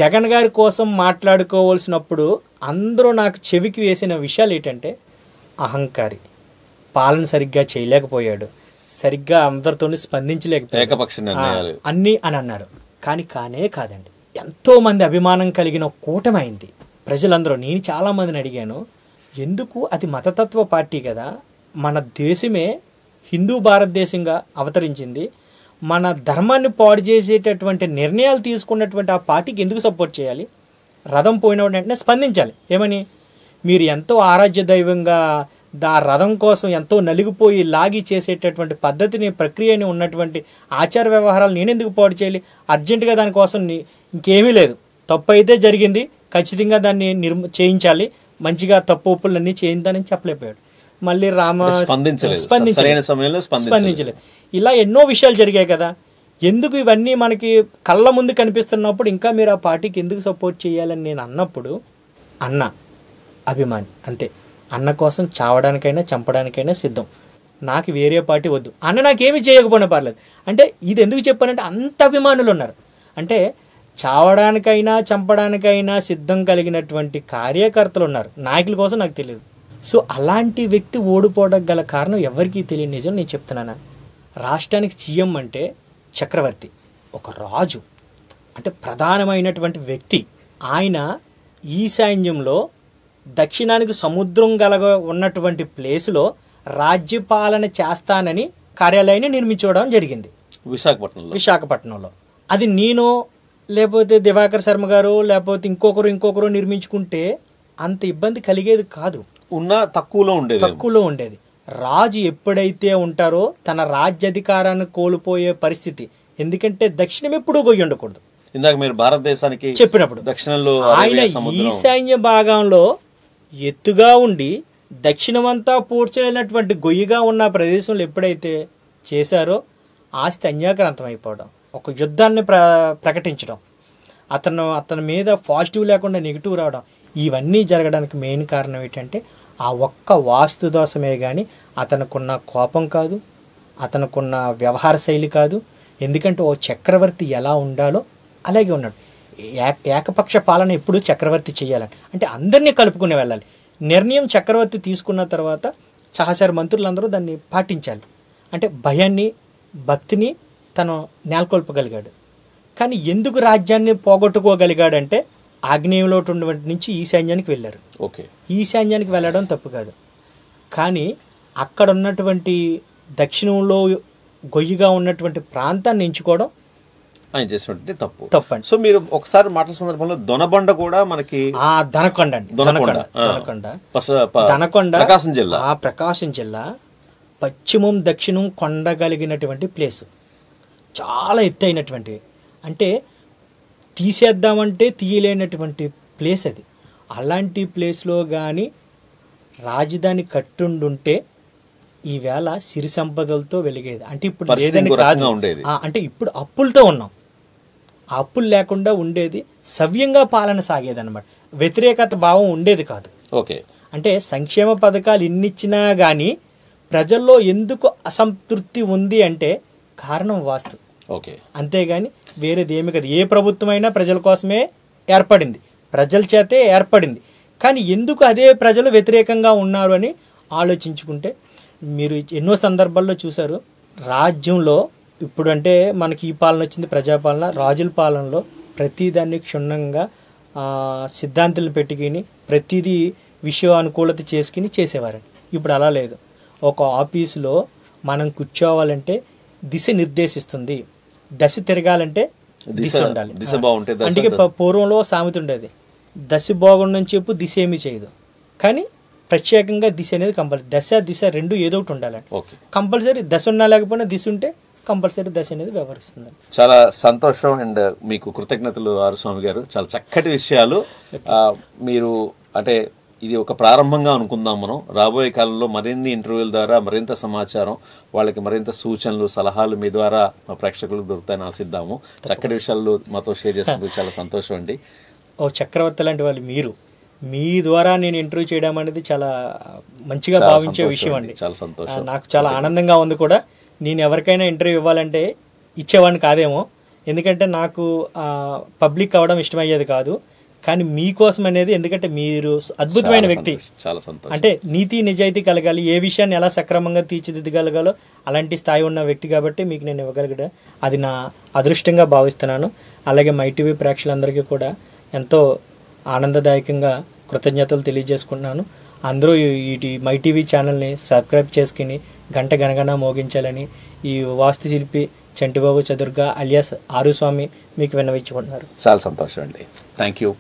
జగన్ గారి కోసం మాట్లాడుకోవాల్సినప్పుడు అందరూ నాకు చెవికి వేసిన విషయాలు ఏంటంటే అహంకారి, పాలన సరిగ్గా చేయలేకపోయాడు, సరిగ్గా అందరితో స్పందించలేకపోయాడు అన్నీ అని అన్నారు. కానే కాదండి, ఎంతో మంది అభిమానం కలిగిన కూటమి అయింది. ప్రజలందరూ, నేను చాలా మందిని అడిగాను, ఎందుకు అది మతతత్వ పార్టీ కదా, మన దేశమే హిందూ భారతదేశంగా అవతరించింది, మన ధర్మాన్ని పాడు చేసేటటువంటి నిర్ణయాలు తీసుకున్నటువంటి ఆ పార్టీకి ఎందుకు సపోర్ట్ చేయాలి? రథం పోయిన వెంటనే స్పందించాలి. ఏమని, మీరు ఎంతో ఆరాధ్య దైవంగా రథం కోసం ఎంతో నలిగిపోయి లాగి చేసేటటువంటి పద్ధతిని, ప్రక్రియని, ఉన్నటువంటి ఆచార వ్యవహారాలు నేనెందుకు పాడు చేయాలి? అర్జెంటుగా దానికోసం ఇంకేమీ లేదు, తప్పు అయితే జరిగింది, ఖచ్చితంగా దాన్ని చేయించాలి, మంచిగా తప్పు ఒప్పులన్నీ చేయించాలని చెప్పలేకపోయాడు. మళ్ళీ స్పందించలేదు. ఇలా ఎన్నో విషయాలు జరిగాయి కదా. ఎందుకు ఇవన్నీ మనకి కళ్ళ ముందు కనిపిస్తున్నప్పుడు ఇంకా మీరు ఆ పార్టీకి ఎందుకు సపోర్ట్ చేయాలని నేను అన్నప్పుడు, అన్న అభిమాని అంతే, అన్న కోసం చావడానికైనా చంపడానికైనా సిద్ధం, నాకు వేరే పార్టీ వద్దు, అన్న నాకేమీ చేయకపోయినా పర్లేదు అంటే. ఇది ఎందుకు చెప్పానంటే అంత అభిమానులు ఉన్నారు, అంటే చావడానికైనా చంపడానికైనా సిద్ధం కలిగినటువంటి కార్యకర్తలు ఉన్నారు. నాయకుల కోసం నాకు తెలియదు. సో అలాంటి వ్యక్తి ఓడిపోవడం గల కారణం ఎవరికీ తెలియని నిజం నేను చెప్తున్నాను. రాష్ట్రానికి సీఎం అంటే చక్రవర్తి, ఒక రాజు, అంటే ప్రధానమైనటువంటి వ్యక్తి. ఆయన ఈశాన్యంలో దక్షిణానికి సముద్రం ఉన్నటువంటి ప్లేసులో రాజ్యపాలన చేస్తానని కార్యాలయాన్ని నిర్మించడం జరిగింది విశాఖపట్నంలో. అది నేను లేకపోతే దివాకర్ శర్మ గారు లేకపోతే ఇంకొకరు నిర్మించుకుంటే అంత ఇబ్బంది కలిగేది కాదు, తక్కువలో ఉండేది. రాజు ఎప్పుడైతే ఉంటారో తన రాజ్యాధికారాన్ని కోల్పోయే పరిస్థితి. ఎందుకంటే దక్షిణం ఎప్పుడూ పోయి ఉండకూడదు. ఇందాక మీరు భారతదేశానికి చెప్పినప్పుడు దక్షిణంలో ఆయన ఈశాన్య భాగంలో ఎత్తుగా ఉండి దక్షిణమంతా పూడ్చలేనటువంటి గొయ్యిగా ఉన్న ప్రదేశంలో ఎప్పుడైతే చేశారో ఆస్తి అన్యాక్రాంతం అయిపోవడం, ఒక యుద్ధాన్ని ప్రకటించడం, అతని మీద పాజిటివ్ లేకుండా నెగిటివ్ రావడం, ఇవన్నీ జరగడానికి మెయిన్ కారణం ఏంటంటే ఆ ఒక్క వాస్తు దోషమే కానీ అతనుకున్న కోపం కాదు, అతనుకున్న వ్యవహార శైలి కాదు. ఎందుకంటే ఓ చక్రవర్తి ఎలా ఉండాలో అలాగే ఉన్నాడు. ఏకపక్ష పాలన ఎప్పుడు చక్రవర్తి చేయాలని అంటే అందరినీ కలుపుకుని వెళ్ళాలి. నిర్ణయం చక్రవర్తి తీసుకున్న తర్వాత సహచర మంత్రులందరూ దాన్ని పాటించాలి. అంటే భయాన్ని భక్తిని తను నెలకొల్పగలిగాడు. కానీ ఎందుకు రాజ్యాన్ని పోగొట్టుకోగలిగాడంటే ఆగ్నేయంలో ఉన్నటువంటి నుంచి ఈశాన్యానికి వెళ్ళారు. ఓకే, ఈశాన్యానికి వెళ్ళడం తప్పు కాదు, కానీ అక్కడ ఉన్నటువంటి దక్షిణంలో గొయ్యిగా ఉన్నటువంటి ప్రాంతాన్ని ఎంచుకోవడం ఆయన చేసినటువంటి తప్పండి. సో మీరు ఒకసారి మాటల సందర్భంలో దొనబండ కూడా మనకి దనకొండ అండి, దనకొండ ప్రకాశం జిల్లా పశ్చిమం దక్షిణం కొండగలిగినటువంటి ప్లేస్, చాలా ఎత్తైనటువంటి, అంటే తీసేద్దామంటే తీయలేనటువంటి ప్లేస్ అది. అలాంటి ప్లేస్లో కానీ రాజధాని కట్టుండుంటే ఈవేళ సిరి సంపదలతో వెలిగేది. అంటే ఇప్పుడు ఏదని కాదు, అంటే ఇప్పుడు అప్పులతో ఉన్నాం, ఆ అప్పులు లేకుండా ఉండేది, సవ్యంగా పాలన సాగేది అనమాట. వ్యతిరేకత భావం ఉండేది కాదు. ఓకే, అంటే సంక్షేమ పథకాలు ఇన్నిచ్చినా కానీ ప్రజల్లో ఎందుకు అసంతృప్తి ఉంది అంటే కారణం వాస్తు. ఓకే, అంతేగాని వేరేది ఏమి కాదు. ఏ ప్రభుత్వం అయినా ప్రజల కోసమే ఏర్పడింది, ప్రజల చేతే ఏర్పడింది. కానీ ఎందుకు అదే ప్రజలు వ్యతిరేకంగా ఉన్నారు అని ఆలోచించుకుంటే మీరు ఎన్నో సందర్భాల్లో చూశారు. రాజ్యంలో ఇప్పుడు అంటే మనకి ఈ పాలన వచ్చింది ప్రజాపాలన, రాజుల పాలనలో ప్రతిదాన్ని క్షుణ్ణంగా సిద్ధాంతాలను పెట్టుకుని ప్రతిదీ విషయానుకూలత చేసుకుని చేసేవారండి. ఇప్పుడు అలా లేదు. ఒక ఆఫీసులో మనం కూర్చోవాలంటే దిశ నిర్దేశిస్తుంది, దశ తిరగాలంటే దిశ ఉండాలి. అందుకే పూర్వంలో సామెత ఉండేది, దశ బాగుండని చెప్పు దిశ ఏమీ చేయదు, కానీ ప్రత్యేకంగా దిశ అనేది కంపల్సరీ. దశ దిశ రెండు ఏదో ఒకటి ఉండాలండి. కంపల్సరీ దశ ఉన్నా లేకపోయినా దిశ ఉంటే కంపల్సరీ దశ అనేది వ్యవహరిస్తుంది. చాలా సంతోషం అండ్ మీకు కృతజ్ఞతలు ఆరుస్వామి గారు. చాలా చక్కటి విషయాలు మీరు, అంటే ఇది ఒక ప్రారంభంగా అనుకుందాం. మనం రాబోయే కాలంలో మరిన్ని ఇంటర్వ్యూల ద్వారా మరింత సమాచారం, వాళ్ళకి మరింత సూచనలు సలహాలు మీ ద్వారా మా ప్రేక్షకులకు దొరుకుతాయని ఆశిద్దాము. చక్కటి విషయాలు మాతో షేర్ చేసినందుకు చాలా సంతోషం అండి. ఓ చక్రవర్తి లాంటి వాళ్ళు మీరు, మీ ద్వారా నేను ఇంటర్వ్యూ చేయడం అనేది చాలా మంచిగా భావించే విషయం అండి. చాలా సంతోషం, నాకు చాలా ఆనందంగా ఉంది కూడా. నేను ఎవరికైనా ఇంటర్వ్యూ ఇవ్వాలంటే ఇచ్చేవాడిని కాదేమో, ఎందుకంటే నాకు పబ్లిక్ అవ్వడం ఇష్టమయ్యేది కాదు. కానీ మీకోసం అనేది, ఎందుకంటే మీరు అద్భుతమైన వ్యక్తి, చాలా సంతోషం. అంటే నీతి నిజాయితీ కలగాలి, ఏ విషయాన్ని ఎలా సక్రమంగా తీర్చిదిద్దగలగాలో అలాంటి స్థాయి ఉన్న వ్యక్తి కాబట్టి మీకు నేను ఇవ్వగలిగాను. అది నా అదృష్టంగా భావిస్తున్నాను. అలాగే మైటీవీ ప్రేక్షకులందరికీ కూడా ఎంతో ఆనందదాయకంగా కృతజ్ఞతలు తెలియజేసుకుంటున్నాను. అందరూ ఈ మైటీవీ ఛానల్ని సబ్స్క్రైబ్ చేసుకుని గంట గణగణ మోగించాలని ఈ వాస్తుశిల్పి చంటిబాబు చదుర్గా అలియాస్ ఆరుస్వామి మీకు విన్నవించుకుంటున్నారు. చాలా సంతోషం అండి. Thank you.